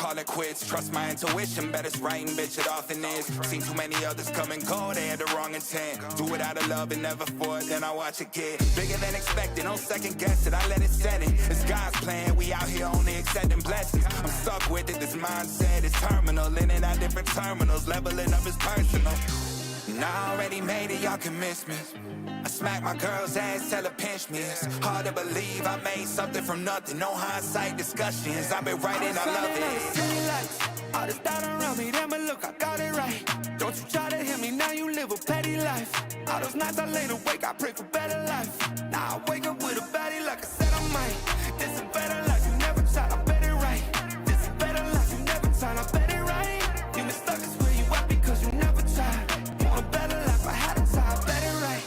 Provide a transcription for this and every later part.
call it quits. Trust my intuition, bet it's right and bitch it often is. Seen too many others come and go, they had the wrong intent. Do it out of love and never for it, then I watch it get bigger than expected. No second guess it, I let it set in. It's God's plan, we out here only accepting blessings. I'm stuck with it, this mindset is terminal. In and out different terminals, leveling up is personal. And I already made it, y'all can miss me. I smack my girl's ass, tell her pinch me. It's hard to believe I made something from nothing. No hindsight discussions, I've been writing, I love it. All this doubt around me, damn it, look, I got it right. Don't you try to hit me, now you live a petty life. All those nights I laid awake, I pray for better life. Now I wake up with a baddie like I said I might. This is better life, you never tried, I bet it right. This is better life, you never tried, I bet it right. You been stuck is where you at because you never tried. Want a better life, I had to try, I bet it right.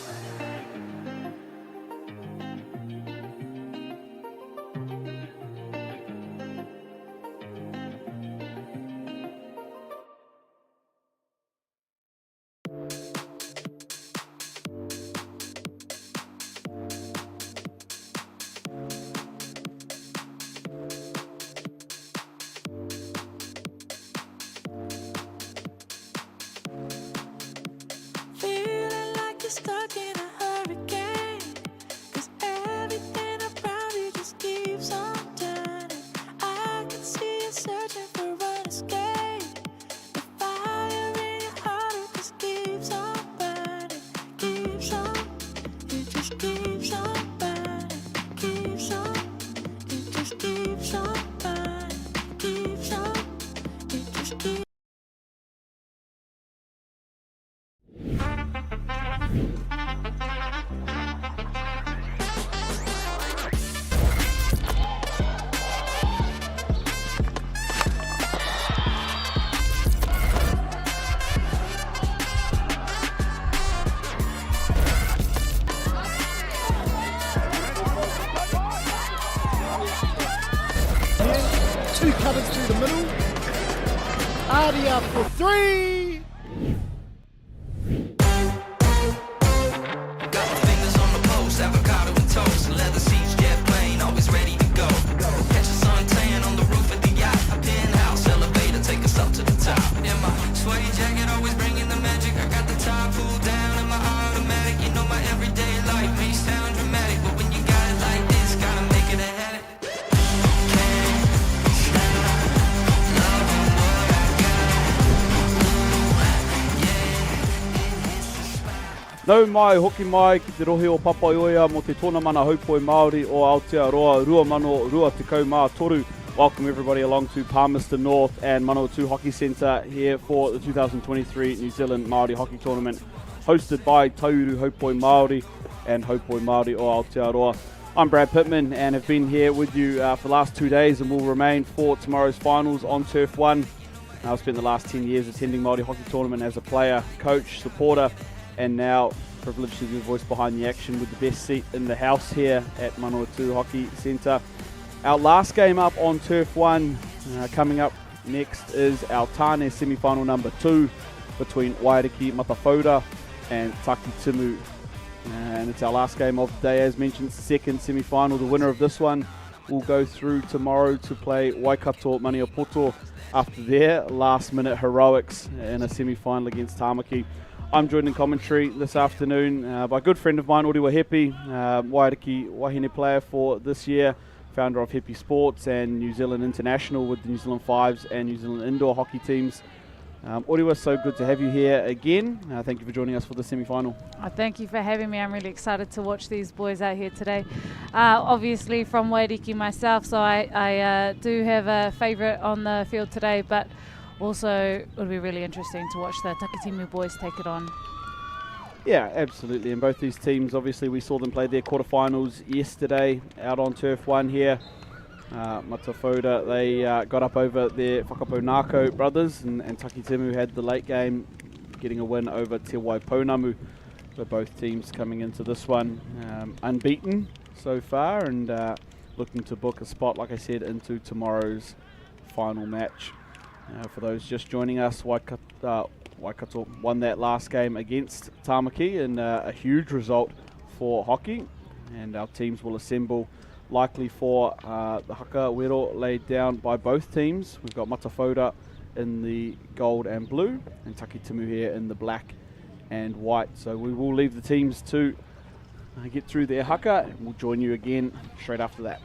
Stuck in a hurricane, 'cause everything around you just keeps on turning. I can see you searching for an escape. The fire in your heart, it just keeps on burning. Keeps on, it just keeps on burning. Keeps on, it just keeps on burning. Keeps on, it just keeps. Two cutters through the middle. Artie up for three. Got my fingers on the post, avocado and toast, leather seats, jet plane, always ready to go. Catch the sun tan on the roof of the yacht, a penthouse elevator, take us up to the top. In my sweaty jacket, always bringing the magic. I got the top pulled down in my automatic. You know my everyday life may sound dramatic, but when you got it like this, gotta make it a habit. Nau mai, hoki mai, ki te rohe o Papaioia mo te tōna mana haupoi Māori o Aotearoa, rua mano, rua tekau mā toru. Welcome everybody along to Palmerston North and Manawatu Hockey Centre here for the 2023 New Zealand Māori Hockey Tournament, hosted by Tauru Haupoi Māori and Haupoi Māori o Aotearoa. I'm Brad Pittman and have been here with you for the last 2 days and will remain for tomorrow's finals on Turf 1. I've spent the last 10 years attending Māori Hockey Tournament as a player, coach, supporter, and now privileged to be the voice behind the action with the best seat in the house here at Manawatu Hockey Centre. Our last game up on Turf 1, coming up next is our Tāne semi-final number 2 between Waiariki Matawhauda and Taki Timu. And it's our last game of the day, as mentioned, second semi-final. The winner of this one will go through tomorrow to play Waikato Maniapoto after their last-minute heroics in a semi-final against Tāmaki. I'm joined in commentary this afternoon by a good friend of mine, Oriwa Hepi, Waiariki Wahine player for this year, founder of Hepi Sports and New Zealand International with the New Zealand Fives and New Zealand Indoor hockey teams. Oriwa, so good to have you here again. Thank you for joining us for the semi-final. Thank you for having me. I'm really excited to watch these boys out here today. Obviously from Waiariki myself, so I do have a favourite on the field today, but also it'll be really interesting to watch the Takitimu boys take it on. Yeah, absolutely. And both these teams, obviously, we saw them play their quarterfinals yesterday out on Turf 1 here. Matawhauda, they got up over their Whakapounako brothers, and Takitimu had the late game, getting a win over Te Waipounamu. So both teams coming into this one unbeaten so far, and looking to book a spot, like I said, into tomorrow's final match. For those just joining us, Waikato won that last game against Tāmaki, and a huge result for hockey. And our teams will assemble likely for the haka wero laid down by both teams. We've got Matawhora in the gold and blue, and Takitimu here in the black and white. So we will leave the teams to get through their haka, and we'll join you again straight after that.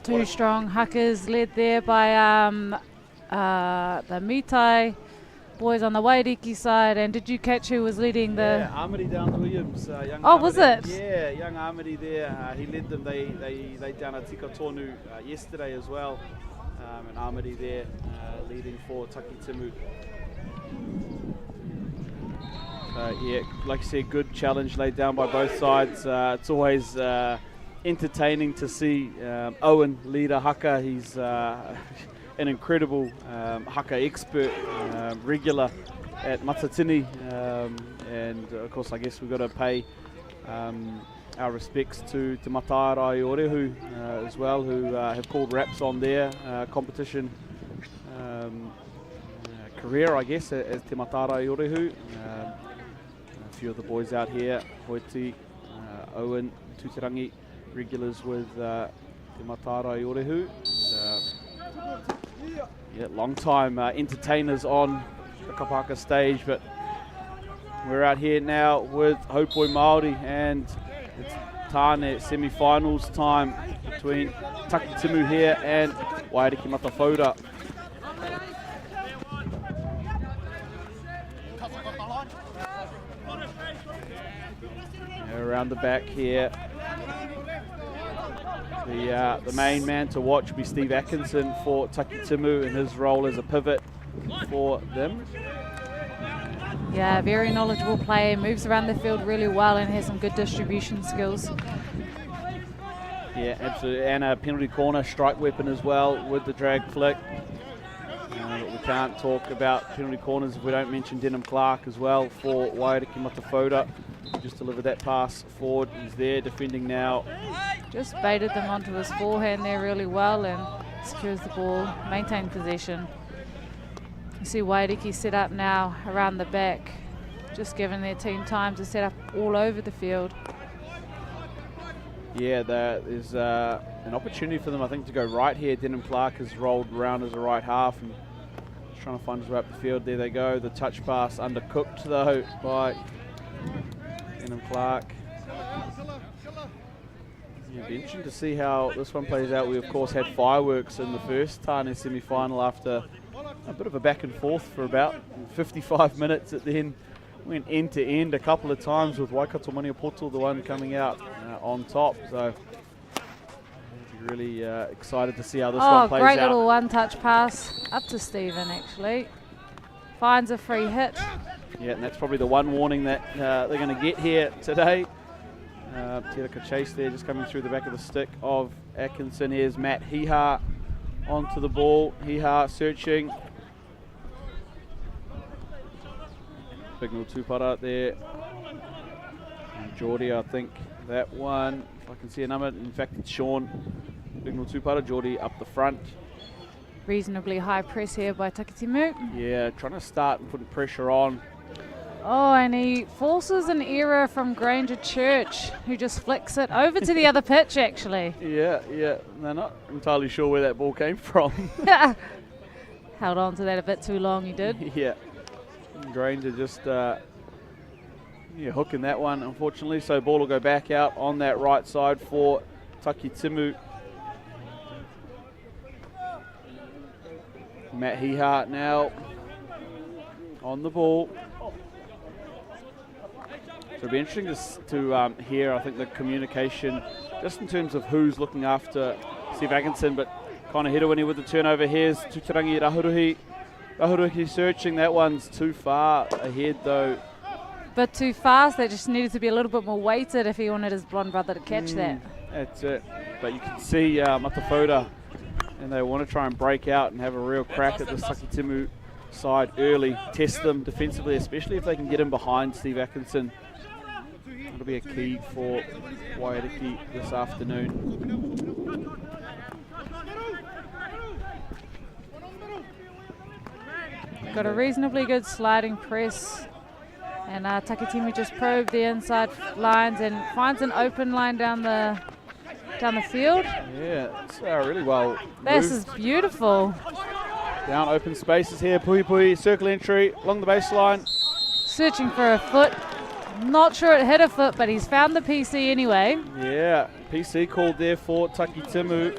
Two strong hakas led there by the Mitai boys on the Wairiki side. And did you catch who was leading the... Yeah, Amity Downs Williams. Young Oh, was Amity. it? Yeah, young Amity there. He led them. They laid down a tika tonu yesterday as well. And Amity there leading for Takitimu. Yeah, like I said, good challenge laid down by both sides. It's always entertaining to see Owen lead a haka. He's an incredible haka expert, regular at Matatini, and of course I guess we've got to pay our respects to Mataara i Orehu as well, who have called raps on their competition career, I guess, as Te Mataara i Orehu. A few of the boys out here, Hoiti, Owen, Tutirangi, regulars with Te Mataara i Orehu. Yeah, long time entertainers on the Kapaka stage, but we're out here now with Haupoi Māori, and it's Tāne semi-finals time between Takitimu here and Wairiki Matawhora. Around the back here, the main man to watch will be Steve Atkinson for Takitimu in his role as a pivot for them. Yeah, very knowledgeable player, moves around the field really well and has some good distribution skills. Yeah, absolutely, and a penalty corner strike weapon as well with the drag flick. But we can't talk about penalty corners if we don't mention Denham Clark as well for Wairiki Matawhora. Just delivered that pass forward. He's there defending now. Just baited them onto his forehand there really well and secures the ball, maintained possession. You see Wairiki set up now around the back, just giving their team time to set up all over the field. Yeah, there's an opportunity for them, I think, to go right here. Denham Clark has rolled around as a right half and trying to find his way up the field. There they go. The touch pass undercooked though by Denham Clark. Yeah, it'll be interesting to see how this one plays out. We, of course, had fireworks in the first Tāne semi-final after a bit of a back and forth for about 55 minutes. It then went end to end a couple of times with Waikato Maniapoto, the one coming out on top. So really excited to see how this one plays out. Oh, great little one-touch pass up to Stephen, actually. Finds a free hit. Yeah, and that's probably the one warning that they're going to get here today. Terika Chase there just coming through the back of the stick of Atkinson. Here's Matt Hiha onto the ball. Hiha searching. Big little two-putter there. And Geordie, I think that one, if I can see a number, in fact it's Sean. Big little two-putter, Geordie up the front. Reasonably high press here by Takitimu. Yeah, trying to start and putting pressure on. Oh, and he forces an error from Granger Church, who just flicks it over to the other pitch, actually. Yeah, they're not entirely sure where that ball came from. Held on to that a bit too long, he did. Yeah, Granger just hooking that one, unfortunately. So ball will go back out on that right side for Takitimu. Matt Hiha now on the ball. So it'll be interesting to hear, I think, the communication, just in terms of who's looking after Steve Atkinson, but Connor Hedawini with the turnover. Here's Tukirangi Rahuruhi. Rahuruhi searching, that one's too far ahead though. But too fast, they just needed to be a little bit more weighted if he wanted his blonde brother to catch that. That's it. But you can see Matafoda, and they want to try and break out and have a real crack at the Takitimu side early, test them defensively, especially if they can get him behind Steve Atkinson. That'll be a key for Waiariki this afternoon. Got a reasonably good sliding press, and Takitimu just probed the inside lines and finds an open line down the field. Yeah, it's really well This moved. is beautiful. Down open spaces here, Pui Pui, circle entry along the baseline. Searching for a foot. Not sure it hit a foot, but he's found the PC anyway. Yeah, PC called there for Takitimu.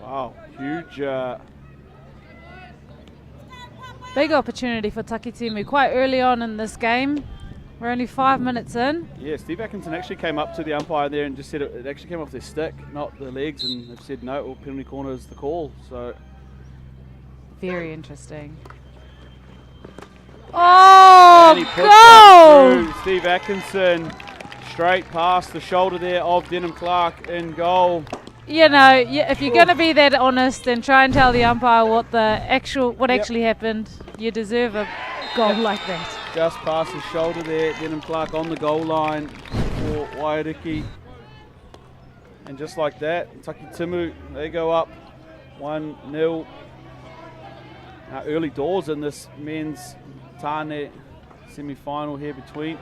Wow, huge. Big opportunity for Takitimu quite early on in this game. We're only 5 minutes in. Yeah, Steve Atkinson actually came up to the umpire there and just said it actually came off their stick, not the legs, and they've said no, well, penalty corner is the call. So Very interesting. Oh, and he puts one goal! through. Steve Atkinson straight past the shoulder there of Denham Clark in goal. You know, if you're going to be that honest and try and tell the umpire what actually happened, you deserve a goal like that. Just past his shoulder there, Denham Clark on the goal line for Waiariki. And just like that, Takitimu, they go up 1-0. Early doors in this men's Tāne semi-final here between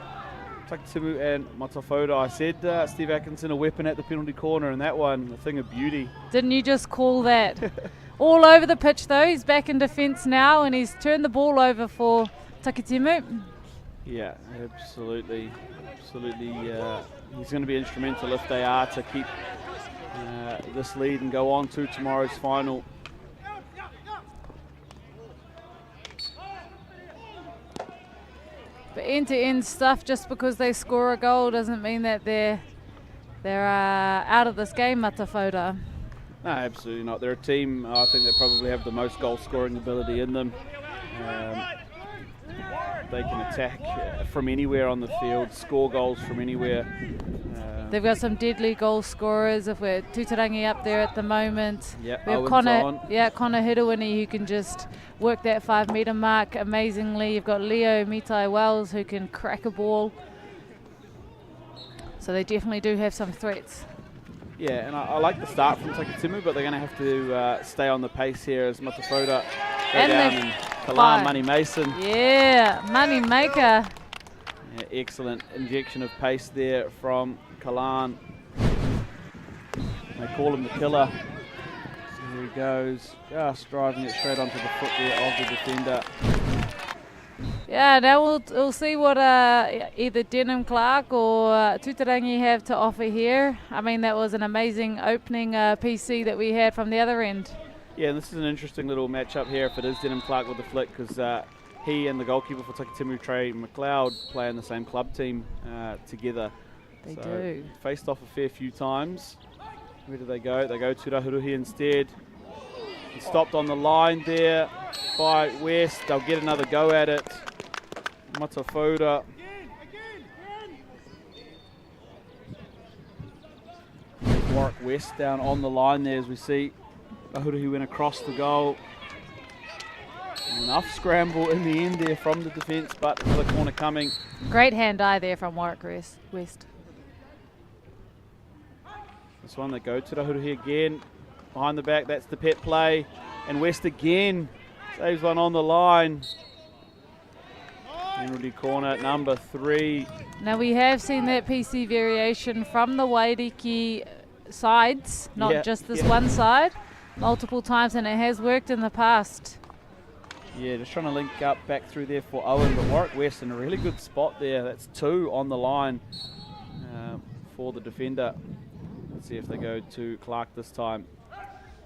Takitimu and Matafoda. I said Steve Atkinson a weapon at the penalty corner, and that one, a thing of beauty. Didn't you just call that? All over the pitch though, he's back in defence now and he's turned the ball over for Takitimu. Yeah, absolutely. He's going to be instrumental if they are to keep this lead and go on to tomorrow's final. But end-to-end stuff, just because they score a goal doesn't mean that they're out of this game, Matafoda. No, absolutely not. They're a team, I think, that probably have the most goal-scoring ability in them. They can attack from anywhere on the field, score goals from anywhere. They've got some deadly goal scorers. If we're Tutarangi up there at the moment, Yep, we have Connor Hedawini, who can just work that 5 metre mark amazingly. You've got Leo Mitai Wells, who can crack a ball. So they definitely do have some threats. Yeah, and I like the start from Takitimu, but they're going to have to stay on the pace here as Matafoda go down and Kalan Fine. Money Mason. Yeah, money maker. Yeah, excellent injection of pace there from Kalan. They call him the killer. So here he goes, just driving it straight onto the foot there of the defender. Yeah, now we'll see what either Denham Clark or Tutarangi have to offer here. I mean, that was an amazing opening PC that we had from the other end. Yeah, and this is an interesting little matchup here if it is Denham Clark with the flick, because he and the goalkeeper for Takitimu, Trey McLeod, play in the same club team together. They So do. faced off a fair few times. Where do they go? They go to Rahuruhi instead. He stopped on the line there by West. They'll get another go at it. Matafoda. Warwick West down on the line there as we see Rahuruhi went across the goal. Enough scramble in the end there from the defence, but another corner coming. Great hand-eye there from Warwick West. This one they go to Rahuruhi again. Behind the back, that's the pet play. And West again saves one on the line. Penalty corner number 3. Now we have seen that PC variation from the Wairiki sides, not just this one side, multiple times, and it has worked in the past. Yeah, just trying to link up back through there for Owen, but Warwick West in a really good spot there. That's 2 on the line for the defender. Let's see if they go to Clark this time.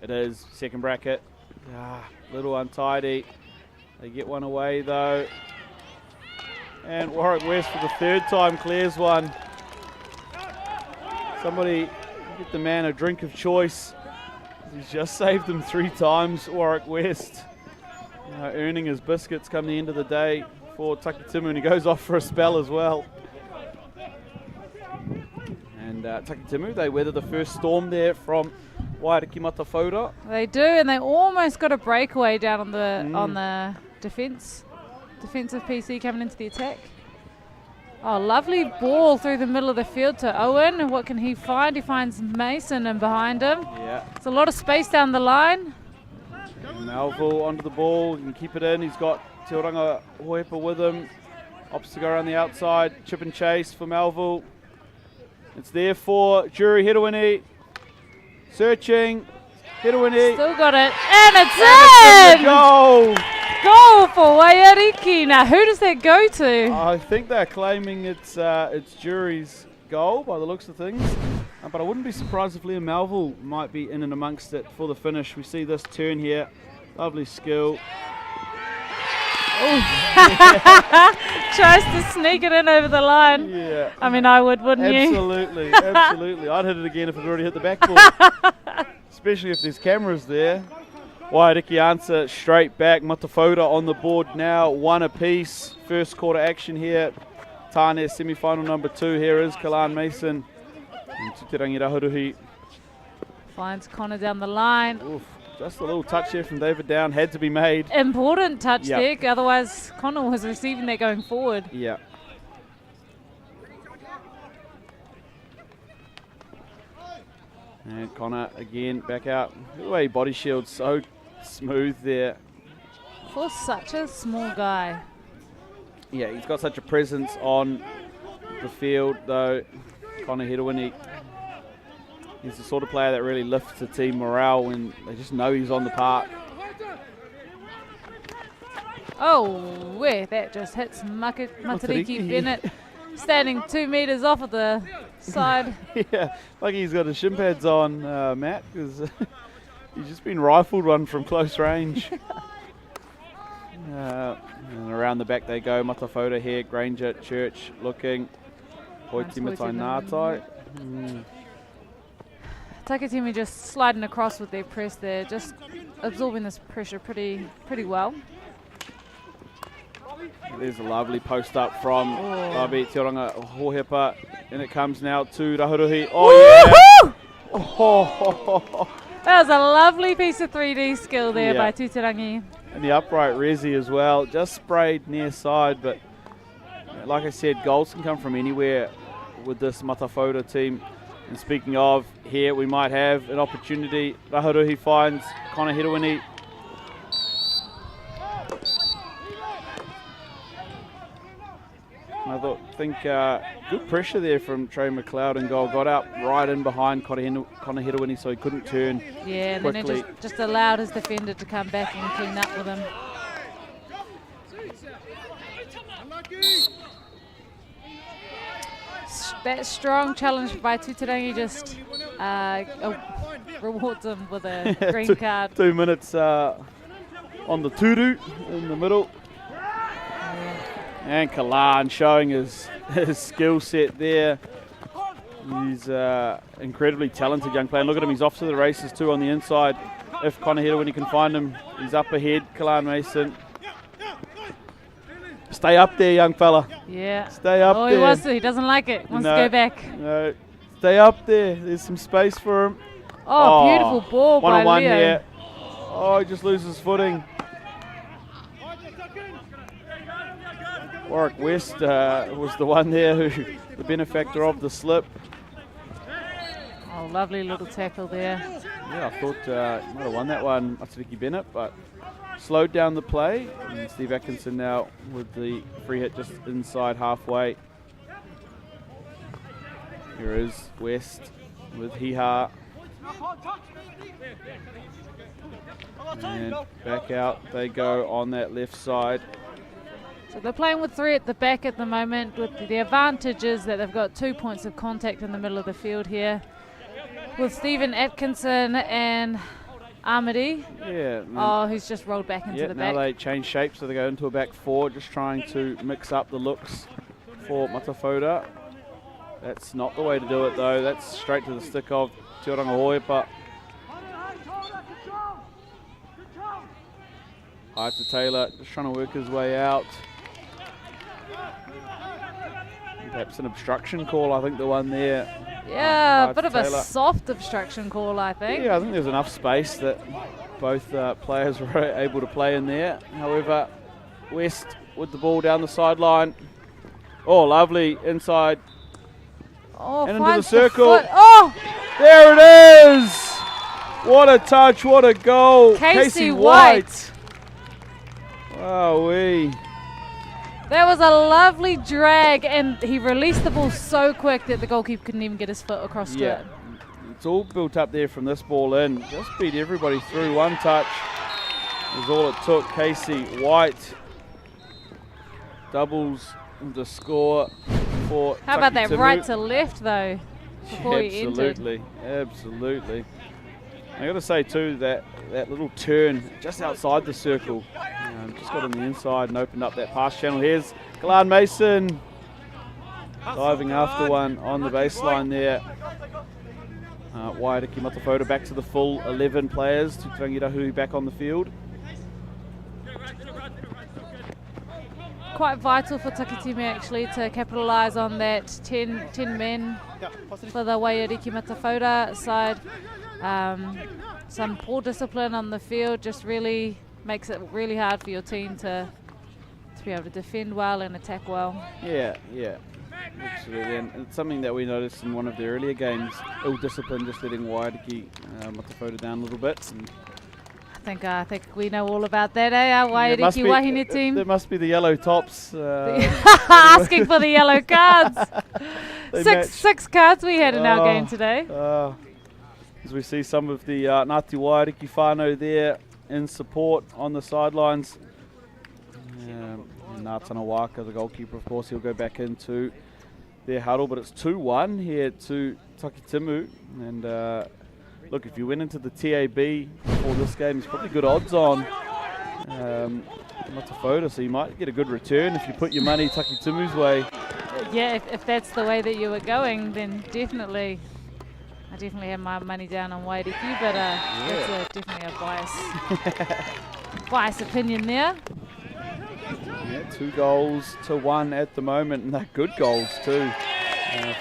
It is second bracket. Little untidy. They get one away though. And Warwick West for the 3rd time clears one. Somebody get the man a drink of choice. He's just saved them 3 times, Warwick West. Earning his biscuits come the end of the day for Takitimu, and he goes off for a spell as well. And Takitimu, they weather the first storm there from Wairiki Matafoda. They do, and they almost got a breakaway down on the defensive PC coming into the attack. Oh, lovely ball through the middle of the field to Owen, and what can he find? He finds Mason and behind him. Yeah. It's a lot of space down the line. Melville onto the ball, he can keep it in. He's got Te Oranga Hoepa with him. Opts to go around the outside, chip and chase for Melville. It's there for Jury Hedawini. Searching, Hedawini. Still got it, and it's in! Goal! Goal for Wairiki. Now, who does that go to? I think they're claiming it's Jury's goal by the looks of things. But I wouldn't be surprised if Liam Melville might be in and amongst it for the finish. We see this turn here. Lovely skill. Tries to sneak it in over the line. Yeah. I mean, I would, wouldn't you? Absolutely, absolutely. I'd hit it again if it already hit the backboard. Especially if there's cameras there. Wairiki answer straight back. Matafoda on the board now, 1 apiece. First quarter action here. Tāne semi-final number 2. Here is Kalan Mason. And Tutarangi Rahuruhi. Finds Connor down the line. Oof, just a little touch here from David Down. Had to be made. Important touch there, otherwise Connor was receiving that going forward. Yeah. And Connor again back out. Look the way body shield's so smooth there. For such a small guy. Yeah, he's got such a presence on the field though. Connor Hedawini. He's the sort of player that really lifts the team morale when they just know he's on the park. Oh, where that just hits Matariki Bennett, standing 2 meters off of the side. Yeah, like he's got his shin pads on, Matt, because he's just been rifled one from close range. And around the back they go. Matafoda here, Granger, Church looking. Hoitimatai Ngātai. Takitimu just sliding across with their press there, just absorbing this pressure pretty well. There's a lovely post up from Babi Te Oranga Hohepa, and it comes now to Rahuruhi. Oh yeah! Oh. That was a lovely piece of 3D skill there by Tutarangi. And the upright resi as well, just sprayed near side, but like I said, goals can come from anywhere with this Matafoda team. And speaking of, here we might have an opportunity. Rahuruhi finds Connor Hedawini. look, I think good pressure there from Trey McLeod in goal. Got up right in behind Connor Hedowini, so he couldn't turn Yeah, and quickly. then it just allowed his defender to come back and clean up with him. That strong challenge by Tuterangi just rewards him with a green card. 2 minutes on the Turu in the middle. And Kalan showing his skill set there. He's incredibly talented young player. And look at him, he's off to the races too on the inside. If Connor Hedder, when he can find him, he's up ahead. Kalan Mason. Stay up there, young fella. Yeah. Stay up there. He doesn't like it. Wants to go back. No, stay up there. There's some space for him. Oh, beautiful ball by One-on-one Leo. here. Oh, he just loses footing. Warwick West was the one there who, the benefactor of the slip. Oh, lovely little tackle there. Yeah, I thought he might have won that one, Mataviki Bennett, but slowed down the play. And Steve Atkinson now with the free hit just inside halfway. Here is West with Hiha. And back out they go on that left side. So they're playing with 3 at the back at the moment. With the advantage is that they've got 2 points of contact in the middle of the field here, with Stephen Atkinson and Amity. Yeah. Oh, who's just rolled back into the now back. they change shape, so they go into a back 4, just trying to mix up the looks for Matafoda. That's not the way to do it though. That's straight to the stick of Tioranga Hoipa. High to Taylor, just trying to work his way out. Perhaps an obstruction call, I think the one there. Yeah, High a bit to of a Taylor. soft obstruction call, I think. Yeah, I think there's enough space that both players were able to play in there. However, West with the ball down the sideline. Oh, lovely inside. Oh, And into the finds circle. foot. Oh, There it is! What a touch, what a goal. Casey White. Wowee. That was a lovely drag, and he released the ball so quick that the goalkeeper couldn't even get his foot across to it. It's all built up there from this ball in. Just beat everybody through. One touch is all it took. Casey White doubles the score for How about that Takitimu. right to left, though, before he entered? Absolutely, absolutely. I got to say too that little turn just outside the circle, just got on the inside and opened up that pass channel. Here's Glenn Mason diving after one on the baseline there. Wairiki Matafoda back to the full 11 players. Tuturangi Rahui back on the field. Quite vital for Takitimu actually to capitalise on that 10 men for the Wairiki Matafoda side. Some poor discipline on the field just really makes it really hard for your team to be able to defend well and attack well. Yeah, absolutely. And it's something that we noticed in one of the earlier games. Ill discipline, just letting Wairiki Matafoda down a little bit. And I think we know all about that, Our Wairiki Wahine team. There must be the yellow tops. Asking for the yellow cards. Six cards we had in our game today. As we see some of the Ngāti Wairiki whānau there in support on the sidelines. And Ngātana Waka, the goalkeeper, of course, he'll go back into their huddle, but it's 2-1 here to Takitimu. And look, if you went into the TAB for this game, there's probably good odds on Matafoda, so you might get a good return if you put your money Takitimu's way. Yeah, if that's the way that you were going, then definitely. I definitely have my money down on Wairiki, but that's definitely a biased opinion there. Yeah, 2-1 at the moment, and they're good goals too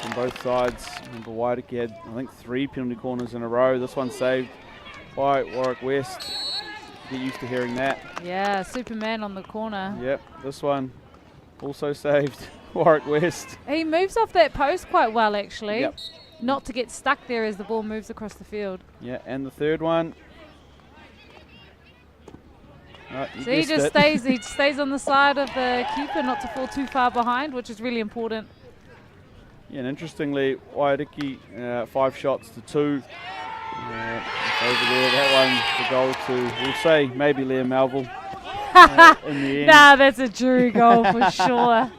from both sides. Remember, Wairiki had, I think, 3 penalty corners in a row. This one saved by Warwick West. Get used to hearing that. Yeah, Superman on the corner. Yep, this one also saved Warwick West. He moves off that post quite well, actually. Yep. Not to get stuck there as the ball moves across the field. Yeah, and the third one. So he just stays on the side of the keeper, not to fall too far behind, which is really important. Yeah, and interestingly, Waiariki 5 shots to 2. Over there, that one, the goal to, we'll say, maybe Liam Melville in the end. Nah, that's a jury goal for sure.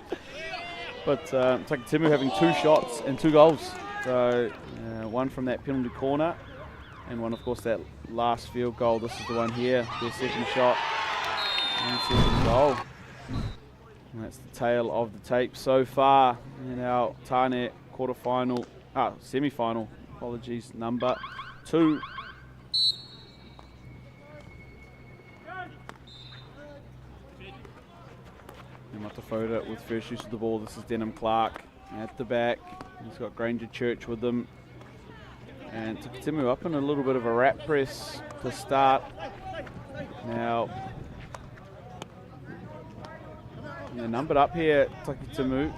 But Takitimu having 2 shots and 2 goals. So one from that penalty corner and one, of course, that last field goal. This is the one here, their second shot and second goal. And that's the tail of the tape so far in our Tāne semi-final, apologies, number 2. Matafoda with first use of the ball. This is Denham Clark at the back. He's got Granger Church with them. And Takitimu up in a little bit of a wrap press to start. Now, they're numbered up here, Takitimu.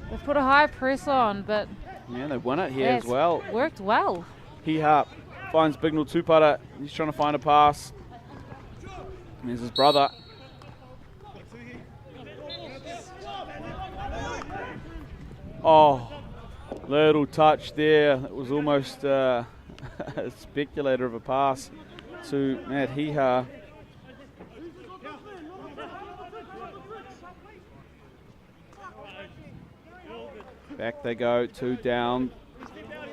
They've put a high press on, but Yeah, they've won it here as well. Worked well. Hiha finds Bignell Tupara. He's trying to find a pass. And there's his brother. Oh, little touch there. It was almost a speculator of a pass to Matt Hiha. Back they go, 2 down,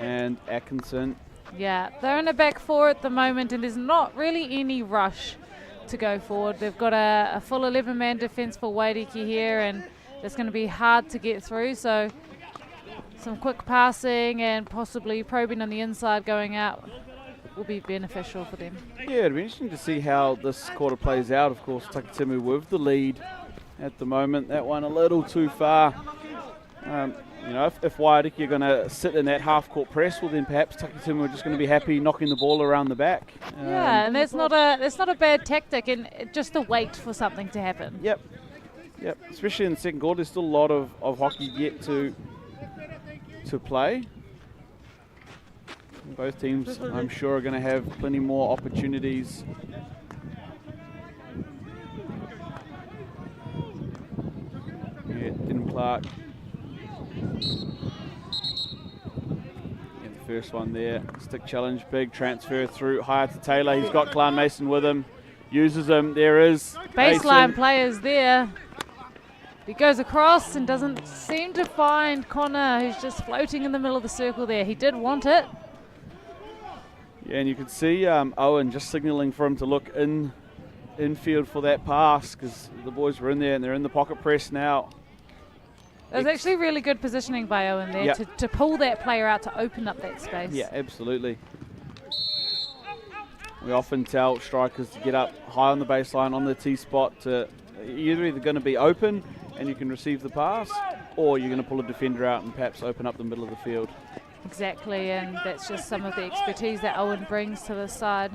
and Atkinson. Yeah, they're in a back 4 at the moment, and there's not really any rush to go forward. They've got a full 11-man defence for Waiariki here, and it's going to be hard to get through. So some quick passing and possibly probing on the inside going out will be beneficial for them. Yeah, it'll be interesting to see how this quarter plays out. Of course, Takitimu with the lead at the moment. That one a little too far. You know, if Waiariki are going to sit in that half-court press, well, then perhaps Takitimu are just going to be happy knocking the ball around the back. Yeah, and that's not a bad tactic, and just to wait for something to happen. Yep. Especially in the second quarter, there's still a lot of hockey yet to play. Both teams, I'm sure, are going to have plenty more opportunities. Yeah, Denham Clark. Yeah, the first one there. Stick challenge, big transfer through higher to Taylor. He's got Clan Mason with him. Uses him. There is Baseline Mason. players there. He goes across and doesn't seem to find Connor, who's just floating in the middle of the circle there. He did want it. Yeah, and you can see Owen just signalling for him to look infield for that pass, because the boys were in there and they're in the pocket press now. There's actually really good positioning by Owen there to pull that player out to open up that space. Yeah, absolutely. We often tell strikers to get up high on the baseline on the T spot. You're either going to be open and you can receive the pass, or you're going to pull a defender out and perhaps open up the middle of the field. Exactly, and that's just some of the expertise that Owen brings to the side.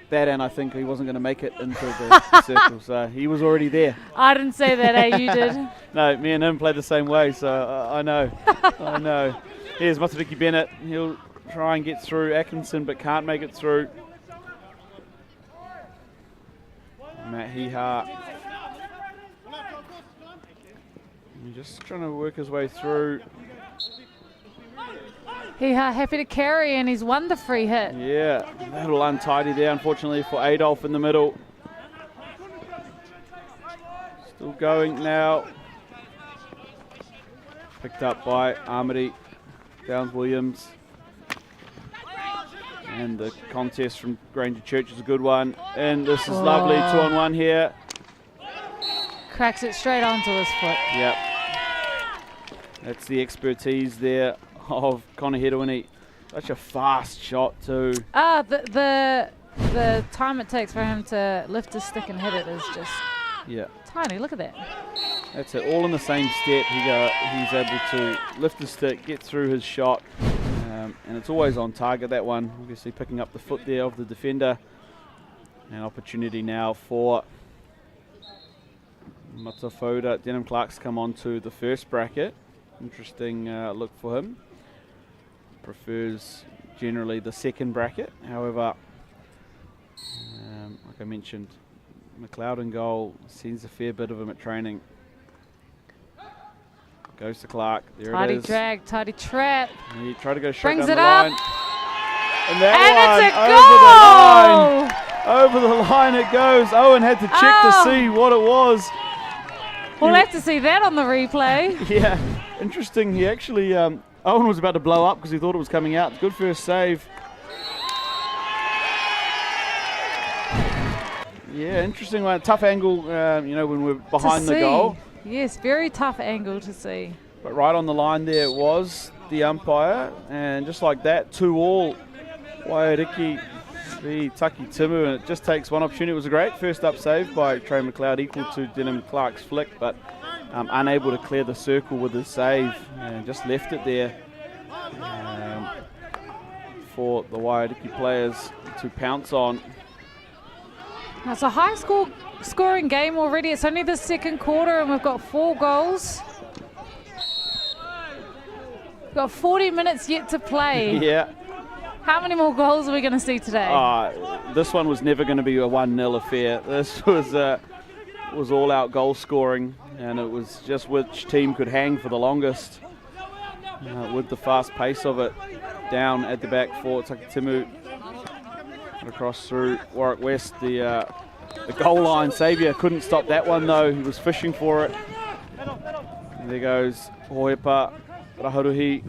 That, and I think he wasn't going to make it into the circle, so he was already there. I didn't say that, you did. No, me and him played the same way, so I know. I know. Here's Matariki Bennett. He'll try and get through Atkinson, but can't make it through. Matt Hiha. He's just trying to work his way through. Happy to carry, and he's won the free hit. Yeah, a little untidy there, unfortunately, for Adolf in the middle. Still going now. Picked up by Armory. Downs Williams. And the contest from Granger Church is a good one. And this is lovely, 2-on-1 here. Cracks it straight onto his foot. Yep. That's the expertise there of Connor Hedowini. Such a fast shot too. The time it takes for him to lift his stick and hit it is just tiny. Look at that. That's it. All in the same step. He's able to lift his stick, get through his shot, and it's always on target, that one. Obviously picking up the foot there of the defender. An opportunity now for Matafoda. Denham Clark's come on to the first bracket. Interesting look for him. Prefers generally the second bracket. However, like I mentioned, McLeod in goal. Sees a fair bit of him at training. Goes to Clark. There Tidy it is. drag, tidy trap. He tried to go straight Brings down it the up. line. And that And it's a goal! Over the line it goes. Owen had to check to see what it was. We'll have to see that on the replay. Yeah, interesting. He actually, Owen was about to blow up because he thought it was coming out. Good first save. Yeah, interesting one. Tough angle, when we're behind the goal. Yes, very tough angle to see. But right on the line there it was, the umpire. And just like that, 2-2. Waiariki v Taki Timu, and it just takes one opportunity. It was a great first up save by Trey McLeod, equal to Denham Clark's flick, but unable to clear the circle with his save and just left it there for the Waiariki players to pounce on. Now, it's a high scoring game already. It's only the second quarter and we've got 4 goals. We've got 40 minutes yet to play. Yeah. How many more goals are we going to see today? This one was never going to be a 1-0 affair. This was all-out goal scoring, and it was just which team could hang for the longest with the fast pace of it. Down at the back for Takitimu. Across through Warwick West, the goal line. Saviour couldn't stop that one though. He was fishing for it. And there goes Hohepa Raharuhi.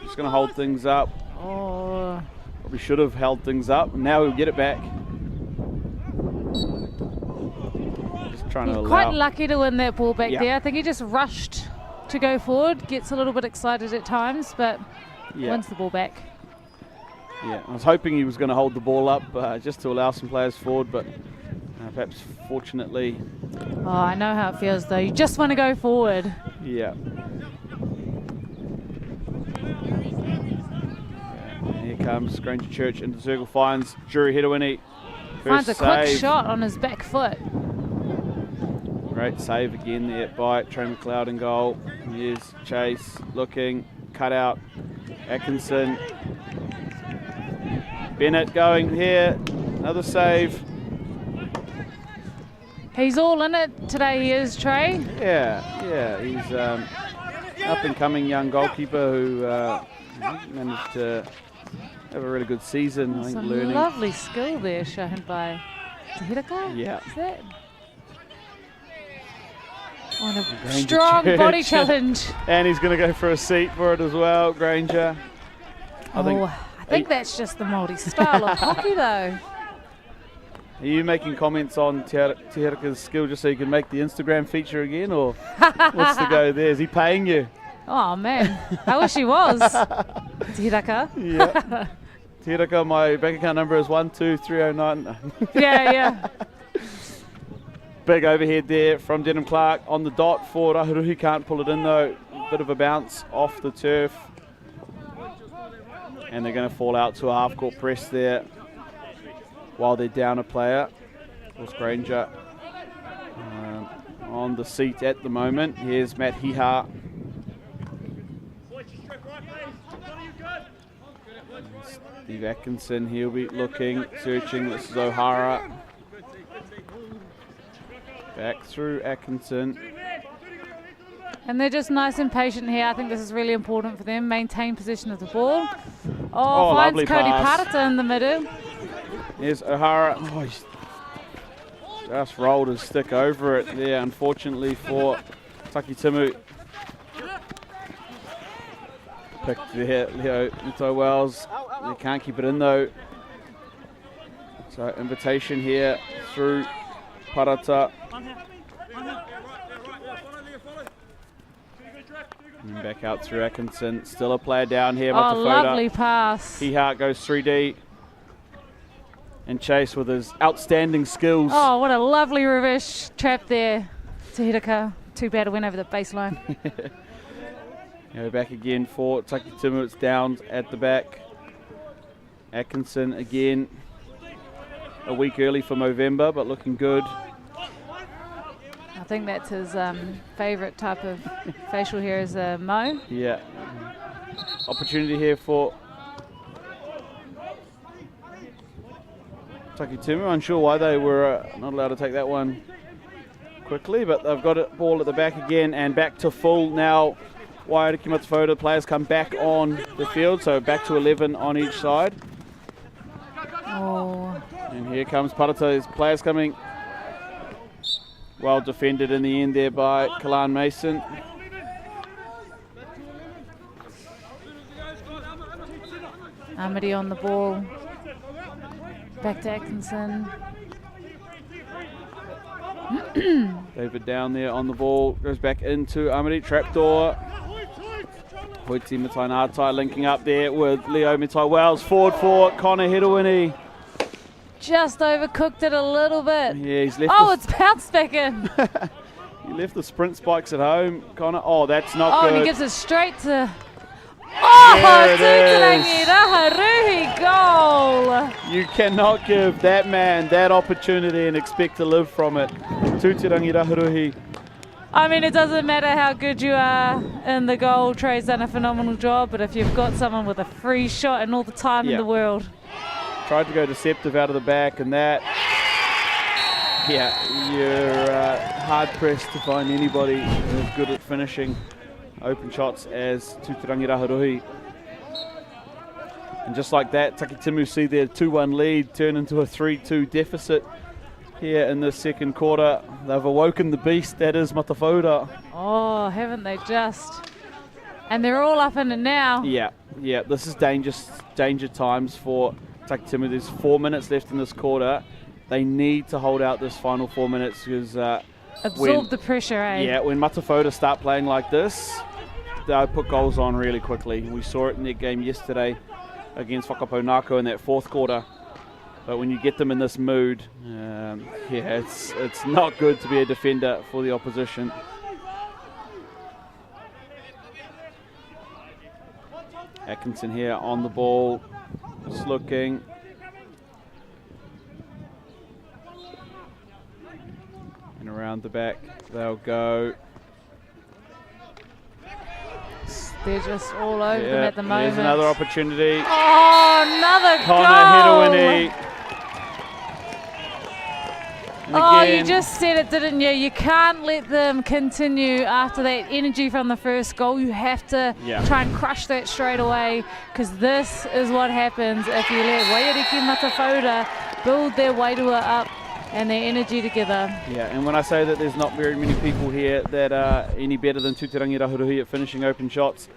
Just going to hold things up. Oh. Probably should have held things up. Now he'll get it back. Just trying to allow. Quite lucky to win that ball back Yeah. there. I think he just rushed to go forward. Gets a little bit excited at times, but wins the ball back. Yeah, I was hoping he was going to hold the ball up just to allow some players forward, but perhaps fortunately. Oh, I know how it feels though. You just want to go forward. Yeah. Here comes Granger Church into the circle, finds Juri Hedawini. Finds a quick shot on his back foot. Great save again there by Trey McLeod in goal. Here's Chase looking, cut out. Atkinson. Bennett going here, another save. He's all in it today, he is, Trey. Yeah, he's up-and-coming young goalkeeper who managed to have a really good season. I think Some learning. lovely skill there shown by Tahiraka. Yeah. Is that? On a Granger strong Church. body challenge. And he's going to go for a seat for it as well, Granger. I think that's just the Māori style of hockey, though. Are you making comments on Tahiraka's skill just so you can make the Instagram feature again, or what's the go there? Is he paying you? Oh, man. I wish he was. Tahiraka. Yeah. Tahiraka, my bank account number is 12309. Yeah. Big overhead there from Denham Clark on the dot for Raharuhi. Can't pull it in though. Bit of a bounce off the turf. And they're going to fall out to a half-court press there while they're down a player. Of course, Granger on the seat at the moment. Here's Matt Hiha. Steve Atkinson, he'll be looking, searching. This is O'Hara. Back through Atkinson. And they're just nice and patient here. I think this is really important for them. Maintain possession of the ball. Oh, finds lovely Cody pass. Parata in the middle. Here's O'Hara. Oh, he's just rolled his stick over it there, unfortunately for Takitimu. Picked there, Leo Ito Wells. They can't keep it in though. So invitation here through Parata. And back out through Atkinson. Still a player down here. Oh, Matafoda. lovely pass. Hihart goes 3D. And Chase with his outstanding skills. Oh, what a lovely reverse trap there. Tahiraka. Too bad it went over the baseline. Back again for Takitimu. It's down at the back. Atkinson again. A week early for Movember, but looking good. I think that's his favourite type of facial hair is a Mo. Yeah. Opportunity here for Takitimu, unsure why they were not allowed to take that one quickly, but they've got it ball at the back again and back to full now. Waiariki Matawhata players come back on the field, so back to 11 on each side. Oh, And here comes Parata's players coming. Well defended in the end there by Kalan Mason. Amity on the ball. Back to Atkinson. David down there on the ball, goes back into Amity, trapdoor. Hoiti Matainatai linking up there with Leo Mitai-Wells. Forward for Connor Hedawini. Just overcooked it a little bit. Yeah, he's left. Oh, it's bounced back in. He left the sprint spikes at home, Connor. Oh, that's not Oh, good. and he gives it straight to... Oh, There it Tūtarangi Raharuhi goal. You cannot give that man that opportunity and expect to live from it. Tūtarangi Raharuhi. I mean, it doesn't matter how good you are in the goal. Trey's done a phenomenal job, but if you've got someone with a free shot and all the time in the world. Tried to go deceptive out of the back and that. Yeah, you're hard-pressed to find anybody as good at finishing open shots as Tūtarangi Raharuhi. And just like that, Takitimu see their 2-1 lead turn into a 3-2 deficit here in the second quarter. They've awoken the beast that is Matawhata. Oh, haven't they just? And they're all up in it now. Yeah, this is danger times for Takitimu. There's 4 minutes left in this quarter. They need to hold out this final 4 minutes because Absorb the pressure, eh? Yeah, when Matawhata start playing like this, they'll put goals on really quickly. We saw it in their game yesterday against Whakapounako in that fourth quarter. But when you get them in this mood, it's not good to be a defender for the opposition. Atkinson here on the ball, just looking. And around the back they'll go. They're just all over them at the moment. There's another opportunity. Oh, another Connor goal! Hedawini. Oh, you just said it, didn't you? You can't let them continue after that energy from the first goal. You have to try and crush that straight away, because this is what happens if you let Waiariki Matawhata build their Wairua up and their energy together. Yeah, and when I say that there's not very many people here that are any better than Tūtarangi Raharuhi at finishing open shots,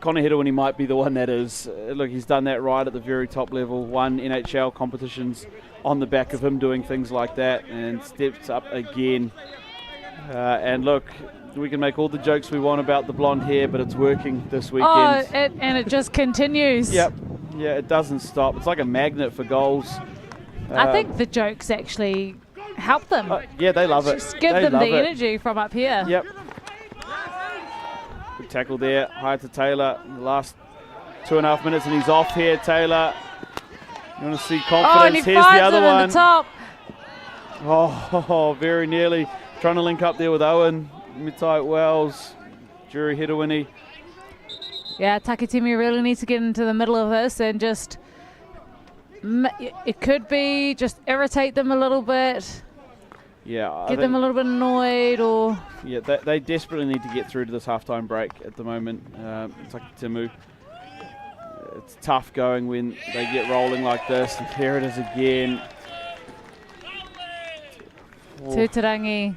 Connor Hedawini might be the one that is. Look, he's done that right at the very top level, won NHL competitions on the back of him doing things like that, and steps up again. And look, we can make all the jokes we want about the blonde hair, but it's working this weekend. Oh, and it just continues. Yep. Yeah, it doesn't stop. It's like a magnet for goals. I think the jokes actually help them. Yeah, they love it. Just give They them love the it. energy from up here. Yep. Good tackle there. High to Taylor. The last 2.5 minutes, and he's off here, Taylor. You want to see confidence? Oh, and he Here's finds the other it one. in the top. Oh, very nearly. Trying to link up there with Owen. Mitai-Wells. Jury Hedawini. Yeah, Takitimu really needs to get into the middle of this and just... It could be just irritate them a little bit. Yeah, Get them a little bit annoyed, or... Yeah, they desperately need to get through to this halftime break at the moment. Takitimu. It's tough going when they get rolling like this. And here it is again. Tūtarangi,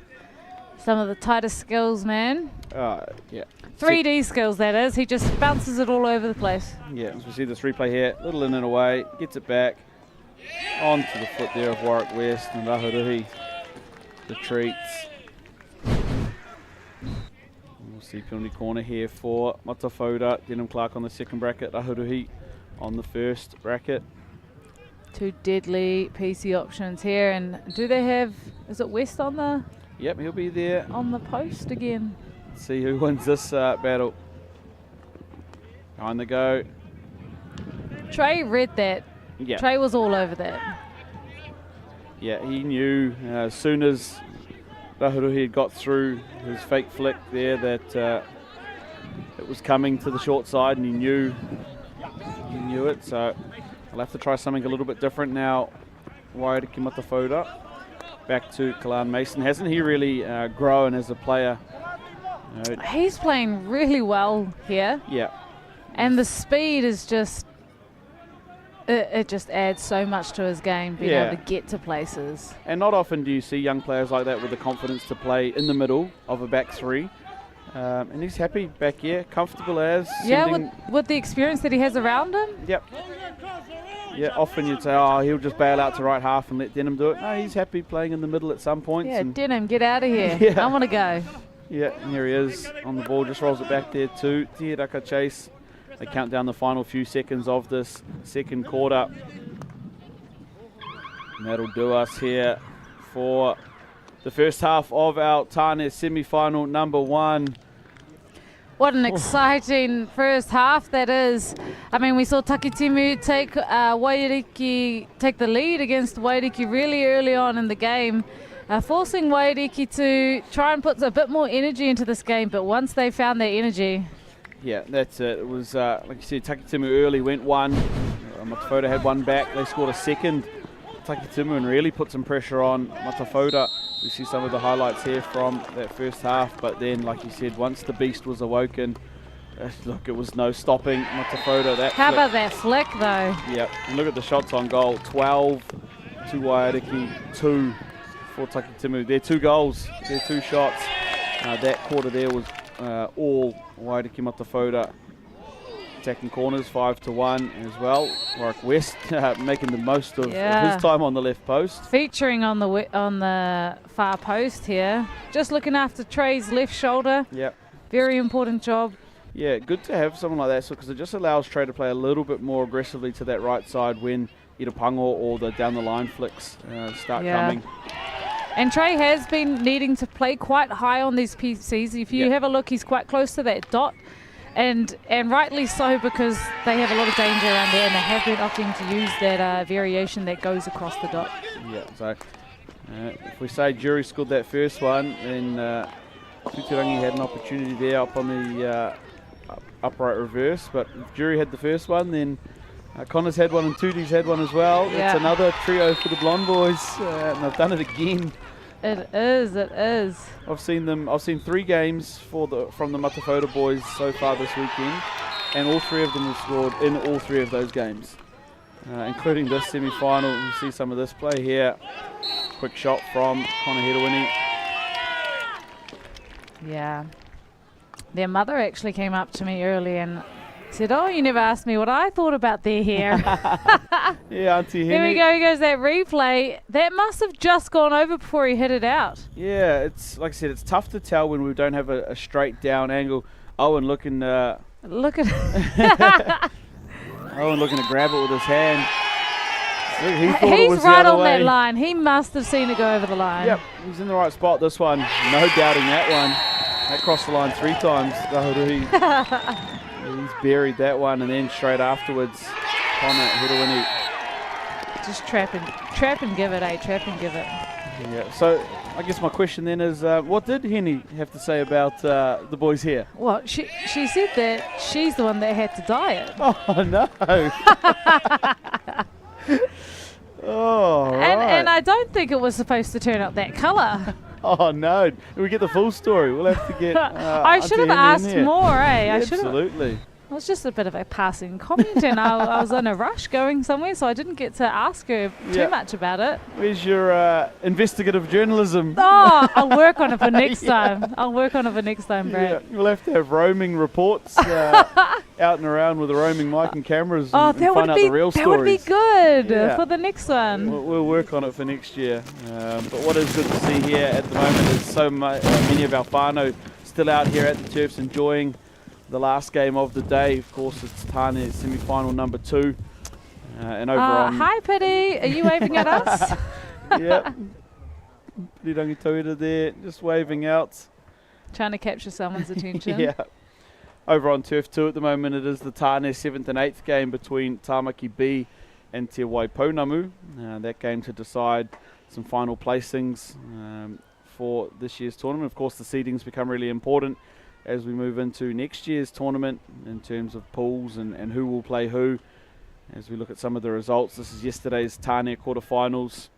some of the tightest skills, man. Yeah. 3D skills, that is. He just bounces it all over the place. Yeah, as we see this replay here, little in and away, gets it back onto the foot there of Warwick West, and Raharuhi retreats. We'll see penalty corner here for Matawhata. Denham Clark on the second bracket, Raharuhi on the first bracket. Two deadly PC options here, and do they have? Is it West on the? Yep, he'll be there. On the post again. Let's see who wins this battle. Behind the go. Trey read that. Yeah. Trey was all over that. Yeah, he knew as soon as Raharuhi had got through his fake flick there that it was coming to the short side, and he knew it. So I'll have to try something a little bit different now. Wairiki Matawhora. Back to Kalan Mason. Hasn't he really grown as a player? He's playing really well here. Yeah. And the speed is just, it just adds so much to his game, being able to get to places. And not often do you see young players like that with the confidence to play in the middle of a back three. And he's happy back here, comfortable as. Yeah, with the experience that he has around him. Yep. Yeah, often you'd say, oh, he'll just bail out to right half and let Denham do it. No, he's happy playing in the middle at some points. Yeah, and Denham, get out of here. Yeah. I want to go. Yeah, and here he is on the ball, just rolls it back there to Te Raka Chase. They count down the final few seconds of this second quarter. And that'll do us here for the first half of our Tāne semi-final number 1. What an exciting first half that is. I mean, we saw Takitimu take take the lead against Wairiki really early on in the game, forcing Wairiki to try and put a bit more energy into this game, but once they found their energy. Yeah, that's it. It was, like you said, Takitimu early went 1. Matawhora had 1 back. They scored a second. Takitimu and really put some pressure on Matawhora. We see some of the highlights here from that first half, but then, like you said, once the beast was awoken, look, it was no stopping Matawhora. How about that flick, though? Yep, and look at the shots on goal. 12 to Wairiki, 2 for Takitimu. They're 2 goals, they're 2 shots. That quarter there was all Wairiki Matawhora. Attacking corners 5-1 as well. Warwick West making the most of his time on the left post. Featuring on the far post here. Just looking after Trey's left shoulder. Yep. Very important job. Yeah, good to have someone like that because it just allows Trey to play a little bit more aggressively to that right side when either Pango or the down the line flicks start coming. And Trey has been needing to play quite high on these PCs. If you have a look, he's quite close to that dot. And rightly so, because they have a lot of danger around there and they have been opting to use that variation that goes across the dot. Yeah, so if we say Jury scored that first one, then Tuturangi had an opportunity there up on the upright reverse. But if Jury had the first one, then Connor's had one and Tuti's had one as well. It's another trio for the Blonde Boys, and they've done it again. It is. I've seen 3 games from the Matawhora boys so far this weekend, and all 3 of them have scored in all 3 of those games, including this semi-final. You see some of this play here. Quick shot from Connor Hedawini. Yeah. Their mother actually came up to me early and said, "Oh, you never asked me what I thought about their hair." Yeah, Auntie Henny. There we go. He goes that replay. That must have just gone over before he hit it out. Yeah, it's like I said, it's tough to tell when we don't have a straight down angle. Owen looking. Look at Owen looking to grab it with his hand. Look, he thought it he's was right the other on way. that line. He must have seen it go over the line. Yep, he's in the right spot. This one, no doubting that one. That crossed the line 3 times. He's buried that one, and then straight afterwards, Connor Hedawini. Just trap and give it, trap and give it. Yeah. So I guess my question then is, what did Henny have to say about the boys here? Well, she said that she's the one that had to dye it. Oh no. Oh. Right. And I don't think it was supposed to turn out that colour. Oh no. We get the full story. We'll have to get. I should have asked more, eh? Absolutely. It was just a bit of a passing comment, and I was in a rush going somewhere, so I didn't get to ask her too much about it. Where's your investigative journalism? Oh, I'll work on it for next time. I'll work on it for next time, Brad. Yeah, we'll have to have roaming reports out and around with a roaming mic and cameras and find out the real stories. That would be good for the next one. We'll work on it for next year. But what is good to see here at the moment is so many of our whānau still out here at the turfs enjoying the last game of the day. Of course, it's Tāne semi-final number 2. And over on... Hi, Pity. Are you waving at us? Yep. Pirangi Tauira there, just waving out. Trying to capture someone's attention. Yeah. Over on Turf 2 at the moment, it is the Tāne 7th and 8th game between Tāmaki B and Te Waipounamu. That game to decide some final placings for this year's tournament. Of course, the seedings become really important as we move into next year's tournament in terms of pools and who will play who. As we look at some of the results, this is yesterday's Tāne quarterfinals.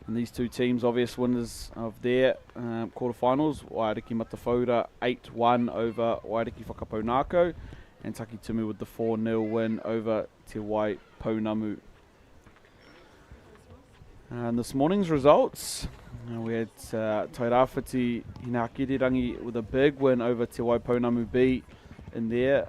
And these two teams, obvious winners of their quarterfinals. Waiariki Matawhora 8-1 over Waiariki Whakapounako. And Takitimu with the 4-0 win over Te Wai Pounamu. And this morning's results, we had Tairawhiti Hinakirirangi with a big win over Te Wai Pounamu B in their